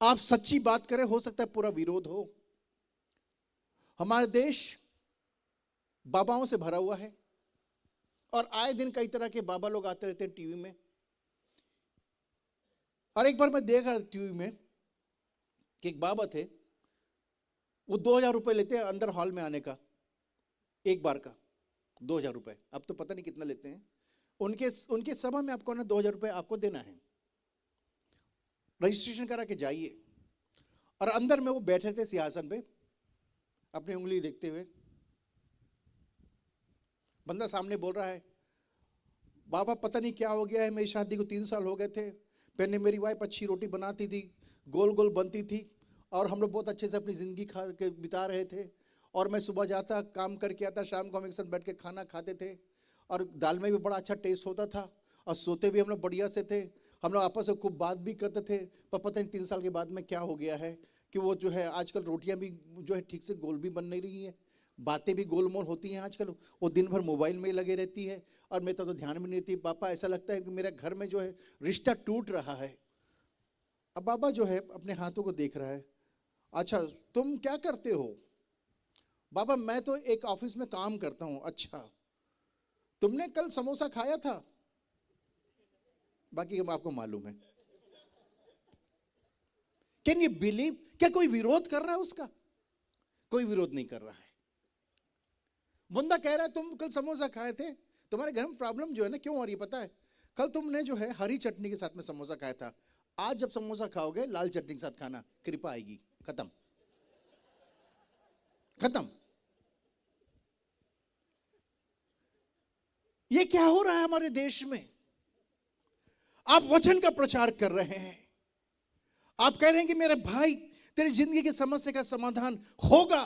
आप सच्ची बात करें, हो सकता है पूरा विरोध हो। हमारा देश बाबाओं से भरा हुआ है और आए दिन कई तरह के बाबा लोग आते रहते हैं टीवी में। और एक बार मैं देख रहा था टीवी में कि एक बाबा थे, वो 2000 रुपए लेते हैं अंदर हॉल में आने का, एक बार का 2000 रुपए। अब तो पता नहीं कितना लेते हैं। उनके सभा में आपको ना 2000 रुपए आपको देना है, रजिस्ट्रेशन करा के जाइए। और अंदर में वो बैठे थे सिंहासन पे अपनी उंगली देखते हुए। बंदा सामने बोल रहा है, बाबा पता नहीं क्या हो गया है, मेरी शादी को 3 साल हो गए थे, पहले मेरी वाइफ अच्छी रोटी बनाती थी, गोल गोल बनती थी, और हम लोग बहुत अच्छे से अपनी ज़िंदगी खा के बिता रहे थे। और मैं सुबह जाता, काम करके आता, शाम को हम एक साथ बैठ के खाना खाते थे, और दाल में भी बड़ा अच्छा टेस्ट होता था, और सोते भी हम लोग बढ़िया से थे, हम लोग आपस में खूब बात भी करते थे। पर पता नहीं 3 साल के बाद में क्या हो गया है कि वो जो है आजकल रोटियां भी जो है ठीक से गोल भी बन नहीं रही हैं, बातें भी गोलमोल होती हैं आजकल, वो दिन भर मोबाइल में ही लगे रहती है, और मेरा तो ध्यान भी नहीं देती। पापा ऐसा लगता है कि मेरे घर में जो है रिश्ता टूट रहा है। अब बाबा जो है अपने हाथों को देख रहा है, अच्छा तुम क्या करते हो? बाबा मैं तो एक ऑफिस में काम करता हूं। अच्छा तुमने कल समोसा खाया था? बाकी हम आपको मालूम है। Can you believe? क्या कोई विरोध कर रहा है उसका? कोई विरोध नहीं कर रहा है। बंदा कह रहा है तुम कल समोसा खाए थे, तुम्हारे घर में प्रॉब्लम जो है ना क्यों हो रही है पता है? कल तुमने जो है हरी चटनी के साथ में समोसा खाया था, आज जब समोसा खाओगे लाल चटनी के साथ खाना, कृपा आएगी। खत्म खत्म। ये क्या हो रहा है हमारे देश में? आप वचन का प्रचार कर रहे हैं, आप कह रहे हैं कि मेरे भाई तेरी जिंदगी की समस्या का समाधान होगा,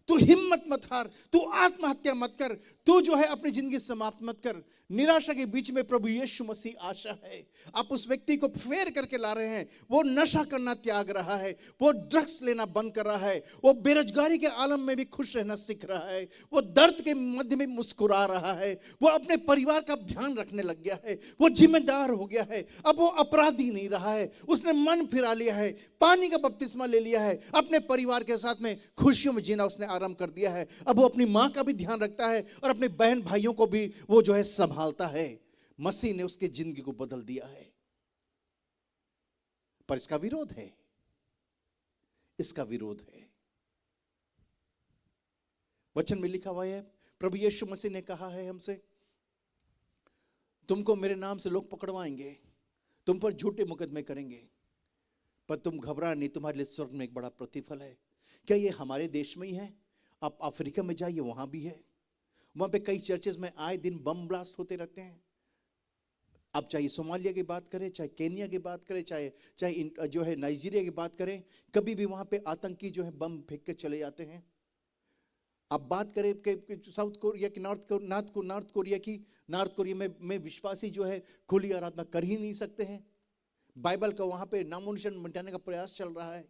तू हिम्मत मत हार, तू आत्महत्या मत कर, तू जो है अपनी जिंदगी समाप्त मत कर। निराशा के बीच में प्रभु यीशु मसीह आशा है। आप उस व्यक्ति को फेर करके ला रहे हैं, वो नशा करना त्याग रहा है, वो ड्रग्स लेना बंद कर रहा है, वो बेरोजगारी के आलम में भी खुश रहना सीख रहा है, वो दर्द के मध्य में मुस्कुरा रहा है, वो अपने परिवार का ध्यान रखने लग गया है, वो जिम्मेदार हो गया है, अब वो अपराधी नहीं रहा है, उसने मन फिरा लिया है, पानी का बपतिस्मा ले लिया है, अपने परिवार के साथ में खुशियों में जीना उसने आरंभ कर दिया है। अब वो अपनी मां का भी ध्यान रखता है और अपने बहन भाइयों को भी वो जो है संभालता है। मसीह ने उसकी जिंदगी को बदल दिया है। पर इसका विरोध है, इसका विरोध है। वचन में लिखा हुआ है, प्रभु यीशु मसीह ने कहा है हमसे, तुमको मेरे नाम से लोग पकड़वाएंगे, तुम पर झूठे मुकदमे करेंगे, पर तुम घबरा नहीं, तुम्हारे लिए स्वर्ग में एक बड़ा प्रतिफल है। क्या ये हमारे देश में ही है? आप अफ्रीका में जाइए, वहां भी है। वहां पे कई चर्चेस में आए दिन बम ब्लास्ट होते रहते हैं। आप चाहे सोमालिया की बात करें, चाहे केनिया की बात करें, चाहे जो है नाइजीरिया की बात करें, कभी भी वहां पे आतंकी जो है बम फेंक के चले जाते हैं। आप बात करें कि साउथ कोरिया की, नॉर्थ कोरिया की, नॉर्थ कोरिया में विश्वासी जो है खुली आराधना कर ही नहीं सकते हैं। बाइबल का वहां पे नामोनिशान मिटाने का प्रयास चल रहा है।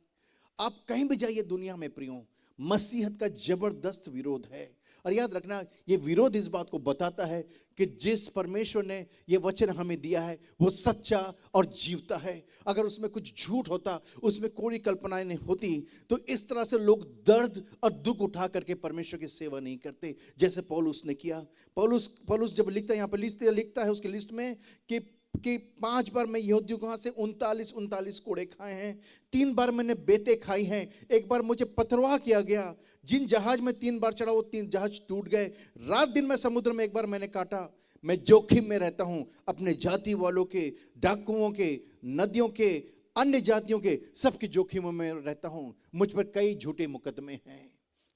आप कहीं भी जाइए दुनिया में प्रियो, मसीहत का जबरदस्त विरोध है। और याद रखना, ये विरोध इस बात को बताता है कि जिस परमेश्वर ने ये वचन हमें दिया है वो सच्चा और जीवता है। अगर उसमें कुछ झूठ होता, उसमें कोई कल्पनाएं नहीं होती, तो इस तरह से लोग दर्द और दुख उठा करके परमेश्वर की सेवा नहीं करते जैसे पौलुस ने किया। पौलुस जब लिखता है, यहाँ पर लिखता है उसकी लिस्ट में कि 5 बार मैं यहूदियों के हाथ से 39 कोड़े खाए हैं, 3 बार मैंने बेते खाई हैं, एक बार मुझे पथरवाह किया गया, जिन जहाज में 3 बार चढ़ा वो 3 जहाज टूट गए, रात दिन मैं समुद्र में एक बार मैंने काटा, मैं जोखिम में रहता हूं, अपने जाति वालों के, डाकुओं के, नदियों के, अन्य जातियों के, सबके जोखिमों में रहता हूं। मुझ पर कई झूठे मुकदमे हैं,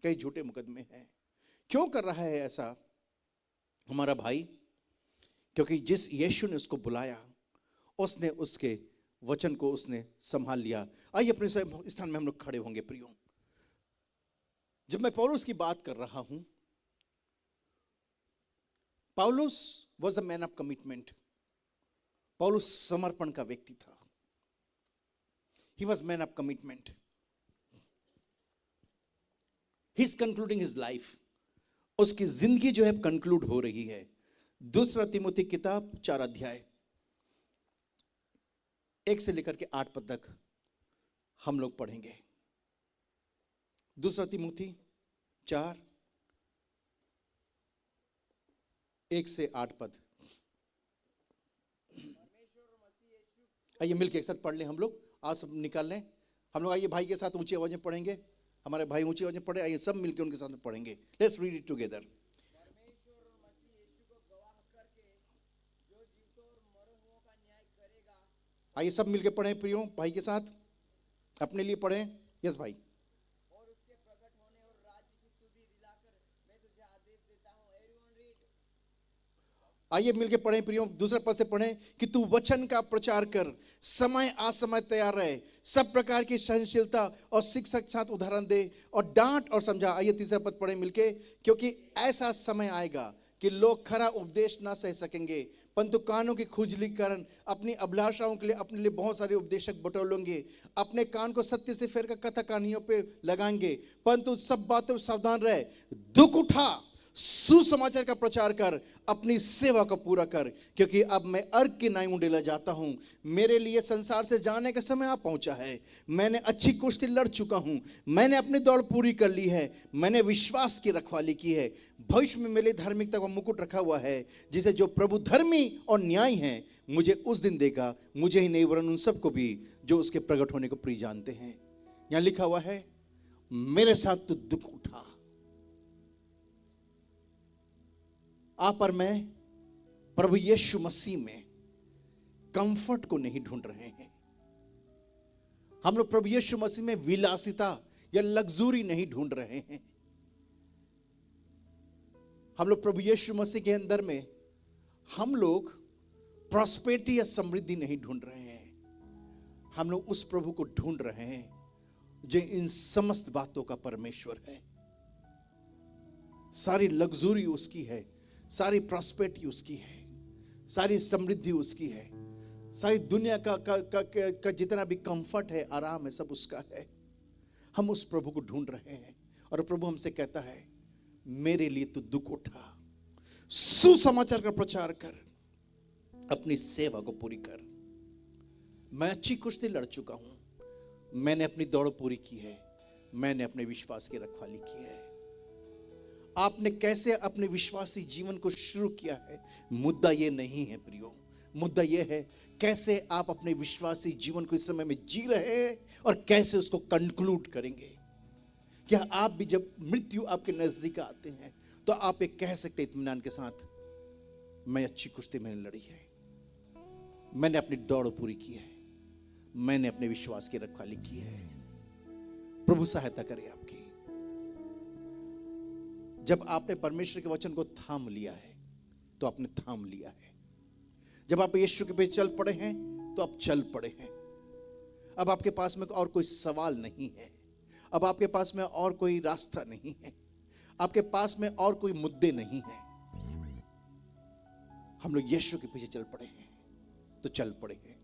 कई झूठे मुकदमे हैं। क्यों कर रहा है ऐसा हमारा भाई? क्योंकि जिस यीशु ने उसको बुलाया, उसने उसके वचन को उसने संभाल लिया। आइए अपने स्थान में हम लोग खड़े होंगे प्रियो। जब मैं पौलुस की बात कर रहा हूं, पौलुस was a man of commitment. पौलुस समर्पण का व्यक्ति था। He was man of commitment. He is concluding his life. उसकी जिंदगी जो है कंक्लूड हो रही है। 2 तिमोथी किताब 4 अध्याय 1 से लेकर के 8 पद तक हम लोग पढ़ेंगे। 2 तिमोथी 4 1 से 8 पद। आइए मिलके एक साथ पढ़ लें हम लोग, आज सब निकाल लें हम लोग। आइए भाई के साथ ऊंची आवाज में पढ़ेंगे, हमारे भाई ऊंची आवाज में पढ़े। आइए सब मिलके उनके साथ में पढ़ेंगे। Let's read it together. परमेश्वर और मसीह यीशु को गवाह करके जो जीवतों और मरे हुओं का न्याय करेगा। आइए सब मिलके पढ़ें प्रियो, भाई के साथ अपने लिए पढ़ें। यस भाई। और उसके प्रकट होने और राज्य की स्तुति दिलाकर मैं तुझे आदेश देता हूँ। Everyone read. आइए मिलके पढ़ें प्रियो, दूसरे पद से पढ़ें कि तू वचन का प्रचार कर, समय असमय तैयार रहे, सब प्रकार की सहनशीलता और शिक्षक साथ उदाहरण दे और डांट और समझा। आइए तीसरा पद पढ़ें मिलके, क्योंकि ऐसा समय आएगा कि लोग खरा उपदेश ना सह सकेंगे, परंतु कानों की खुजली कारण अपनी अभिलाषाओं के लिए अपने लिए बहुत सारे उपदेशक बटोलेंगे, अपने कान को सत्य से फेर कर कथा कहानियों पे लगाएंगे। परंतु सब बातों में सावधान रहे, दुख उठा, सुसमाचार का प्रचार कर, अपनी सेवा को पूरा कर, क्योंकि अब मैं अर्घ की नाई उंडेला जाता हूं। मेरे लिए संसार से जाने का समय आ पहुंचा है। मैंने अच्छी कुश्ती लड़ चुका हूं, मैंने अपनी दौड़ पूरी कर ली है, मैंने विश्वास की रखवाली की है। भविष्य में मेरे धार्मिकता का मुकुट रखा हुआ है, जिसे जो प्रभु धर्मी और न्यायी है मुझे उस दिन देगा, मुझे ही नहीं वरन उन सबको भी जो उसके प्रकट होने को प्रिय जानते हैं। यहां लिखा हुआ है, मेरे साथ तो दुख उठा। आप और मैं प्रभु यीशु मसीह में कंफर्ट को नहीं ढूंढ रहे हैं। हम लोग प्रभु यीशु मसीह में विलासिता या लग्जरी नहीं ढूंढ रहे हैं। हम लोग प्रभु यीशु मसीह के अंदर में हम लोग प्रॉस्पेरिटी या समृद्धि नहीं ढूंढ रहे हैं। हम लोग उस प्रभु को ढूंढ रहे हैं जो इन समस्त बातों का परमेश्वर है। सारी लग्जरी उसकी है, सारी प्रॉस्पेरिटी उसकी है, सारी समृद्धि उसकी है, सारी दुनिया का जितना भी कंफर्ट है, आराम है, सब उसका है। हम उस प्रभु को ढूंढ रहे हैं और प्रभु हमसे कहता है, मेरे लिए तू दुख उठा, सुसमाचार का प्रचार कर, अपनी सेवा को पूरी कर। मैं अच्छी कुश्ती लड़ चुका हूं, मैंने अपनी दौड़ पूरी की है, मैंने अपने विश्वास की रखवाली की है। आपने कैसे अपने विश्वासी जीवन को शुरू किया है, मुद्दा ये नहीं है प्रियो। मुद्दा ये है कैसे आप अपने विश्वासी जीवन को इस समय में जी रहे हैं और कैसे उसको कंक्लूड करेंगे। क्या आप भी जब मृत्यु आपके नजदीक आते हैं तो आप एक कह सकते इत्मीनान के साथ, मैं अच्छी कुश्ती मैंने लड़ी है, मैंने अपनी दौड़ पूरी की है, मैंने अपने विश्वास की रखवाली की है। प्रभु सहायता करे आपकी। जब आपने परमेश्वर के वचन को थाम लिया है तो आपने थाम लिया है। जब आप यीशु के पीछे चल पड़े हैं तो आप चल पड़े हैं। अब आपके पास में और कोई सवाल नहीं है, अब आपके पास में और कोई रास्ता नहीं है, आपके पास में और कोई मुद्दे नहीं है। हम लोग यीशु के पीछे चल पड़े हैं तो चल पड़े हैं।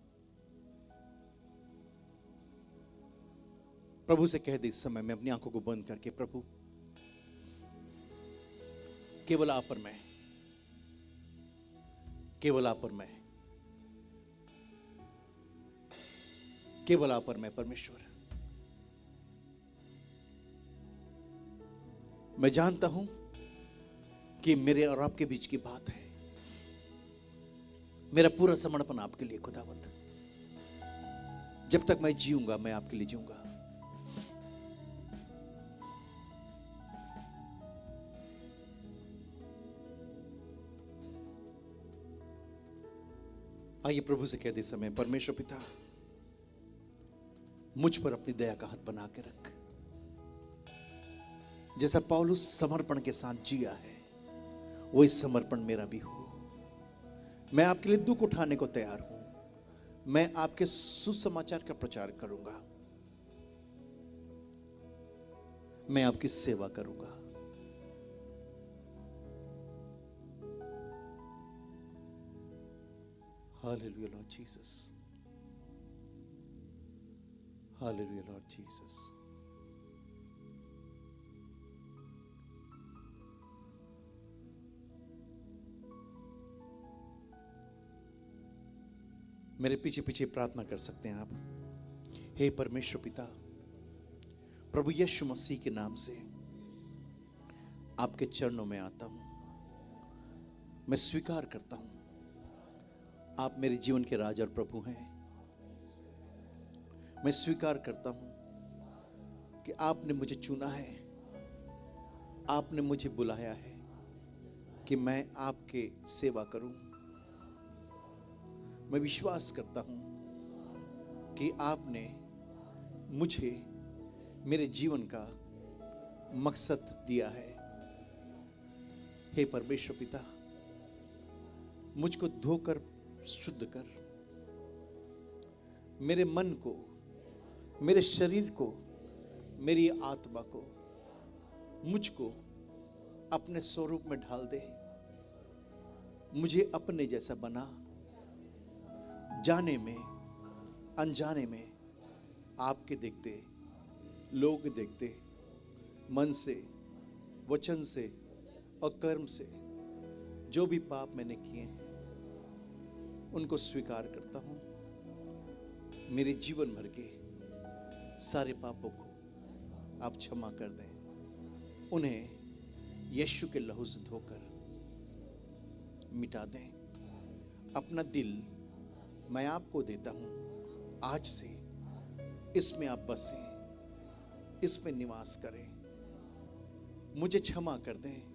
प्रभु से कह दे इस समय में अपनी आंखों को बंद करके, प्रभु केवल आप और मैं, केवल आप और मैं, केवल आप और मैं परमेश्वर। मैं जानता हूं कि मेरे और आपके बीच की बात है। मेरा पूरा समर्पण आपके लिए खुदावंत। जब तक मैं जीऊंगा मैं आपके लिए जीऊंगा। आइए प्रभु से कह दे समय, परमेश्वर पिता मुझ पर अपनी दया का हाथ बना के रख। जैसा पौलुस समर्पण के साथ जिया है वो इस समर्पण मेरा भी हो। मैं आपके लिए दुख उठाने को तैयार हूं। मैं आपके सुसमाचार का प्रचार करूंगा, मैं आपकी सेवा करूंगा। Hallelujah, Lord Jesus. Hallelujah, Lord Jesus. मेरे पीछे पीछे प्रार्थना कर सकते हैं आप। हे परमेश्वर पिता, प्रभु यीशु मसीह के नाम से आपके चरणों में आता हूं। मैं स्वीकार करता हूं आप मेरे जीवन के राज और प्रभु हैं। मैं स्वीकार करता हूं कि आपने मुझे चुना है, आपने मुझे बुलाया है कि मैं आपके सेवा करूं। मैं विश्वास करता हूं कि आपने मुझे मेरे जीवन का मकसद दिया है। हे परमेश्वर पिता, मुझको धोकर शुद्ध कर, मेरे मन को, मेरे शरीर को, मेरी आत्मा को, मुझको अपने स्वरूप में ढाल दे। मुझे अपने जैसा बना। जाने में अनजाने में आपके देखते, लोग देखते, मन से, वचन से और कर्म से जो भी पाप मैंने किए हैं उनको स्वीकार करता हूं। मेरे जीवन भर के सारे पापों को आप क्षमा कर दें। उन्हें यीशु के लहू से धोकर मिटा दें। अपना दिल मैं आपको देता हूं। आज से इसमें आप बसें, इसमें निवास करें। मुझे क्षमा कर दें।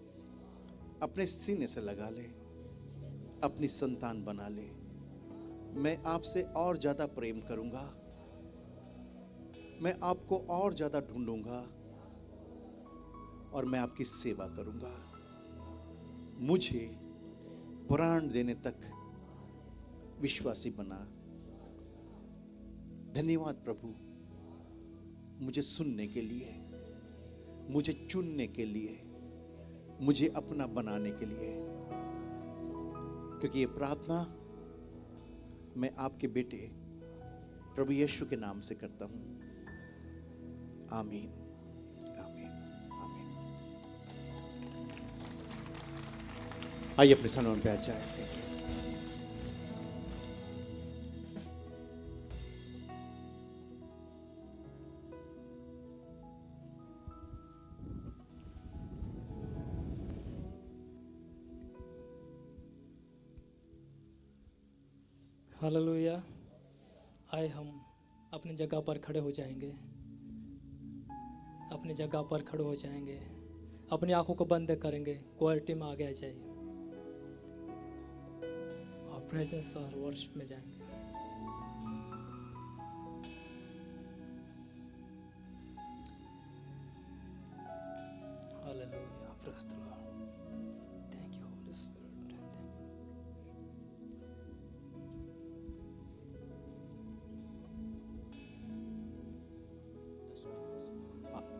अपने सीने से लगा ले, अपनी संतान बना ले। मैं आपसे और ज्यादा प्रेम करूंगा। मैं आपको और ज्यादा ढूंढूंगा और मैं आपकी सेवा करूंगा। मुझे प्राण देने तक विश्वासी बना। धन्यवाद प्रभु, मुझे सुनने के लिए, मुझे चुनने के लिए, मुझे अपना बनाने के लिए। क्योंकि ये प्रार्थना मैं आपके बेटे प्रभु यीशु के नाम से करता हूं। आमीन, आमीन, आमीन। आइए अपने स्थानों पे आ जाए। हालेलुया। आए हम अपनी जगह पर खड़े हो जाएंगे। अपनी जगह पर खड़े हो जाएंगे। अपनी आंखों को बंद करेंगे। क्वालिटी में आगे आ जाइए और प्रेजेंस और वर्शिप में जाएंगे। Hallelujah, praise the Lord. Thank you Holi spirit.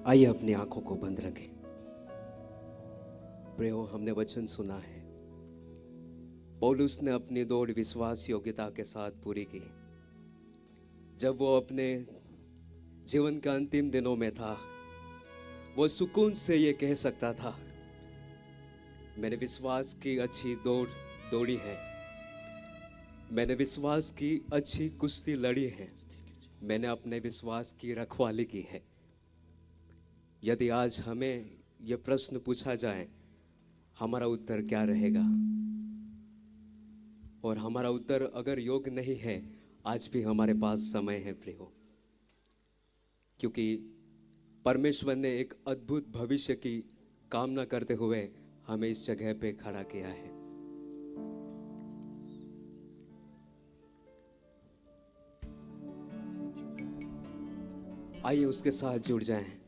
आइए अपनी आंखों को बंद रखें। प्रियो, हमने वचन सुना है। पौलुस ने अपनी दौड़ विश्वास योग्यता के साथ पूरी की। जब वो अपने जीवन के अंतिम दिनों में था, वो सुकून से ये कह सकता था, मैंने विश्वास की अच्छी दौड़ दौड़ी है, मैंने विश्वास की अच्छी कुश्ती लड़ी है, मैंने अपने विश्वास की रखवाली की है। यदि आज हमें यह प्रश्न पूछा जाए, हमारा उत्तर क्या रहेगा? और हमारा उत्तर अगर योग्य नहीं है, आज भी हमारे पास समय है प्रियो, क्योंकि परमेश्वर ने एक अद्भुत भविष्य की कामना करते हुए हमें इस जगह पे खड़ा किया है। आइए उसके साथ जुड़ जाएं।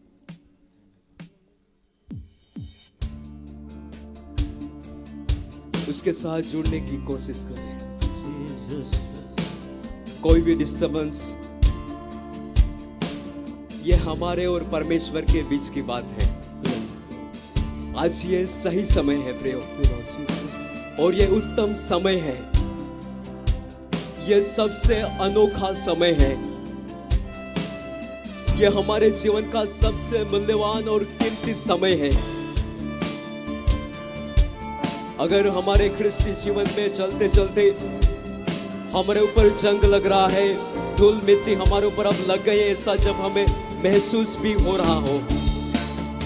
उसके साथ जुड़ने की कोशिश करें। कोई भी डिस्टर्बेंस, ये हमारे और परमेश्वर के बीच की बात है। आज ये सही समय है प्रियो, और ये उत्तम समय है। ये सबसे अनोखा समय है। ये हमारे जीवन का सबसे मूल्यवान और कीमती समय है। अगर हमारे ख्रिस्ती जीवन में चलते चलते हमारे ऊपर जंग लग रहा है, धूल मिट्टी हमारे ऊपर अब लग गई है, ऐसा जब हमें महसूस भी हो रहा हो,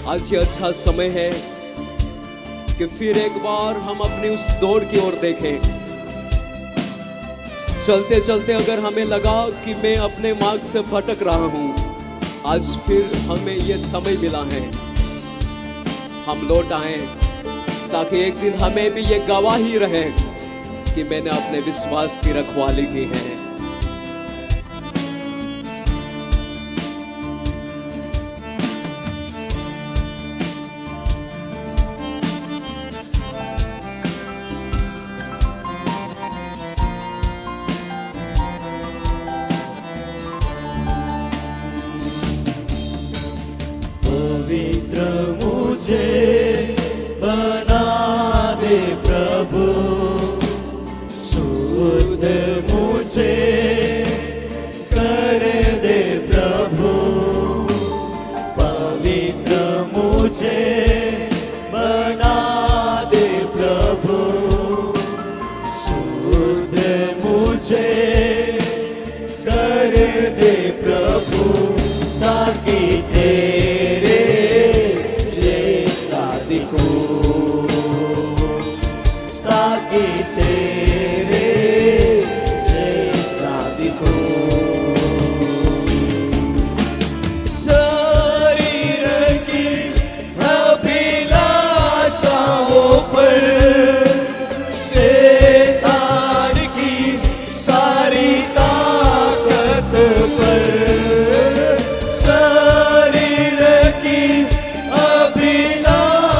आज ये अच्छा समय है कि फिर एक बार हम अपनी उस दौड़ की ओर देखें। चलते चलते अगर हमें लगा कि मैं अपने मार्ग से भटक रहा हूं, आज फिर हमें यह समय मिला है, हम लौट आए ताकि एक दिन हमें भी ये गवाही रहे कि मैंने अपने विश्वास की रखवाली की है। पवित्र मुझे बना दे प्रभु, शुद्ध मुझे कर दे प्रभु। पवित्र मुझे बना दे प्रभु, शुद्ध मुझे कर दे प्रभु, ताकि तेरे जैसा दिखूं, ताकि तेरे जैसा दिखूं। शरीर की अभिलाषाओं पर, शैतान की सारी ताकत पर, शरीर की अभिलाषाओं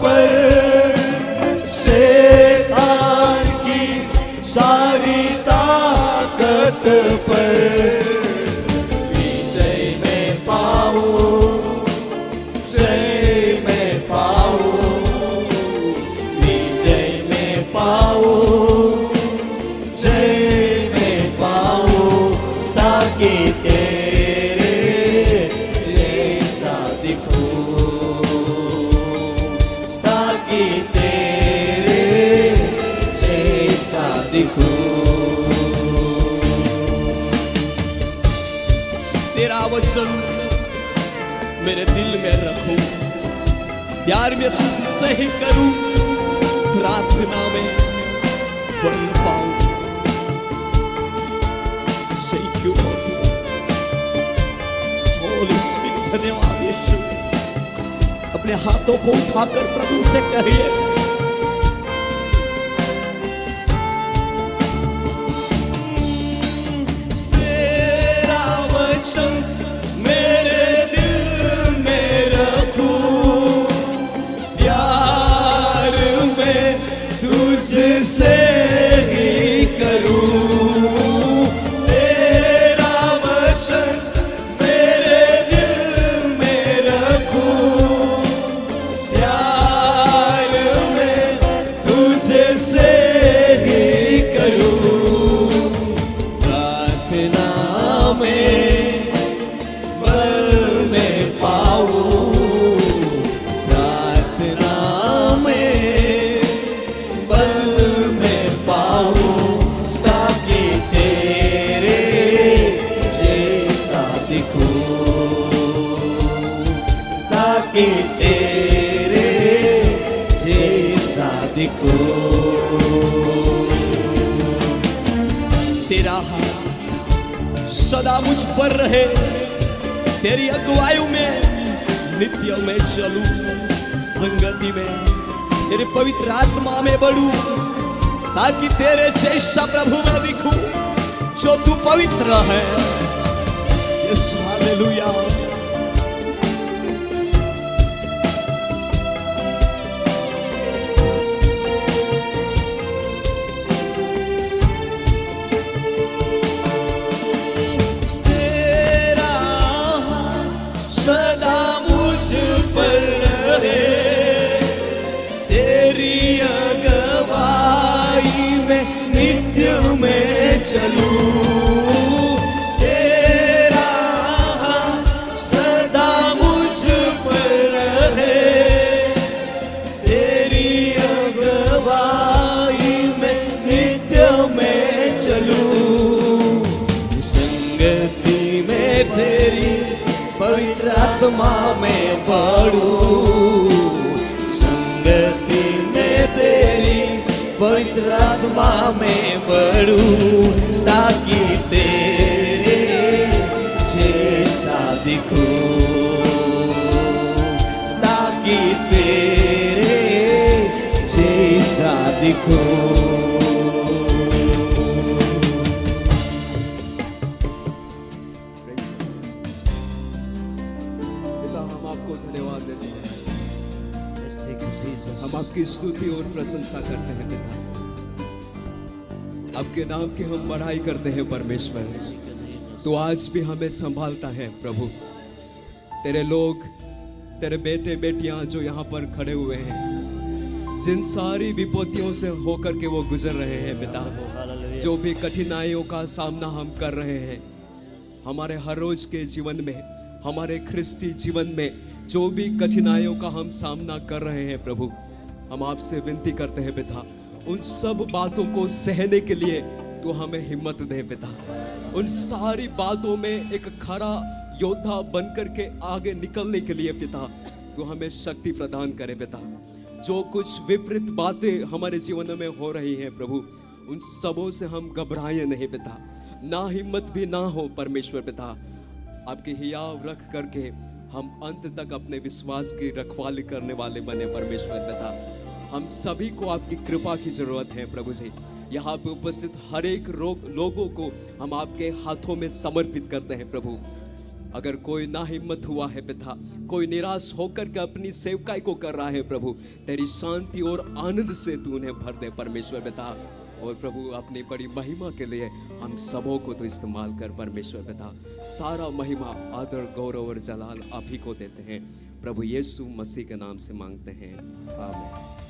पर, शैतान की सारी ताकत पर विजय में पाऊं, जय में पाऊं, विजय में पाऊं, जय में पाऊं, ताकि तेरे जैसा दिखूं, ताकि तेरे जैसा दिखूं। तेरा वचन मेरे दिल में रखूं, प्यार में तुझसे ही करूं, प्रार्थना में बन पाऊं। Thank you Lord, Holy Spirit, धन्यवाद यीशु। अपने हाथों को उठाकर प्रभु से कहिए, तेरा वचन मेरे दिल में रखूं, प्यार में तुझसे ही करूं। तेरा वचन मेरे दिल में रखूं, प्यार में तुझसे ही करूं। प्रार्थना में बल में पाऊं, प्रार्थना में बल में पाऊं, ताकि तेरे जैसा दिखूं, ताकि तेरे जैसा दिखूं। तेरा हाथ सदा मुझ पर रहे, तेरी अगुवाई में नित्य में चलूं, संगति में तेरी पवित्र आत्मा में बढ़ूं, ताकि तेरे जैसा प्रभु मैं दिखूं, जो तू पवित्र है। Yes hallelujah. तेरा हाथ सदा मुझ पर रहे, तेरी अगुवाई में नित्य में चलूं। तेरा हाथ सदा मुझ पर रहे, तेरी अगुवाई में नित्य में चलूं। संगति में तेरी पवित्र आत्मा में बढ़ूं, संग क्षमा में बढ़ूं ताकि तेरे जैसा दिखूं, ताकि तेरे जैसा दिखूं। पिता, हम आपको धन्यवाद देते हैं, हम आपकी स्तुति और प्रशंसा करते हैं पिता, आपके नाम की हम बड़ाई करते हैं परमेश्वर। तो आज भी हमें संभालता है प्रभु। तेरे लोग, तेरे बेटे बेटियां जो यहाँ पर खड़े हुए हैं, जिन सारी विपत्तियों से होकर के वो गुजर रहे हैं पिता, जो भी कठिनाइयों का सामना हम कर रहे हैं हमारे हर रोज के जीवन में, हमारे ख्रिस्ती जीवन में जो भी कठिनाइयों का हम सामना कर रहे हैं प्रभु, हम आपसे विनती करते हैं पिता, उन सब बातों को सहने के लिए तो हमें हिम्मत दे पिता। उन सारी बातों में एक खरा योद्धा बनकर के आगे निकलने के लिए पिता तो हमें शक्ति प्रदान करे पिता। जो कुछ विपरीत बातें हमारे जीवन में हो रही हैं प्रभु, उन सबों से हम घबराए नहीं पिता, ना हिम्मत भी ना हो परमेश्वर पिता। आपकी हियाव रख करके हम अंत तक अपने विश्वास की रखवाली करने वाले बने परमेश्वर पिता। हम सभी को आपकी कृपा की जरूरत है प्रभु जी। यहाँ पे उपस्थित हर एक लोगों को हम आपके हाथों में समर्पित करते हैं प्रभु। अगर कोई ना हिम्मत हुआ है पिता, कोई निराश होकर के अपनी सेवकाई को कर रहा है प्रभु, तेरी शांति और आनंद से तू उन्हें भर दे परमेश्वर पिता। और प्रभु अपनी बड़ी महिमा के लिए हम सबों को तो इस्तेमाल कर परमेश्वर पिता। सारा महिमा, आदर, गौरव और जलाल आप ही को देते हैं प्रभु। यीशु मसीह के नाम से मांगते हैं, आमीन।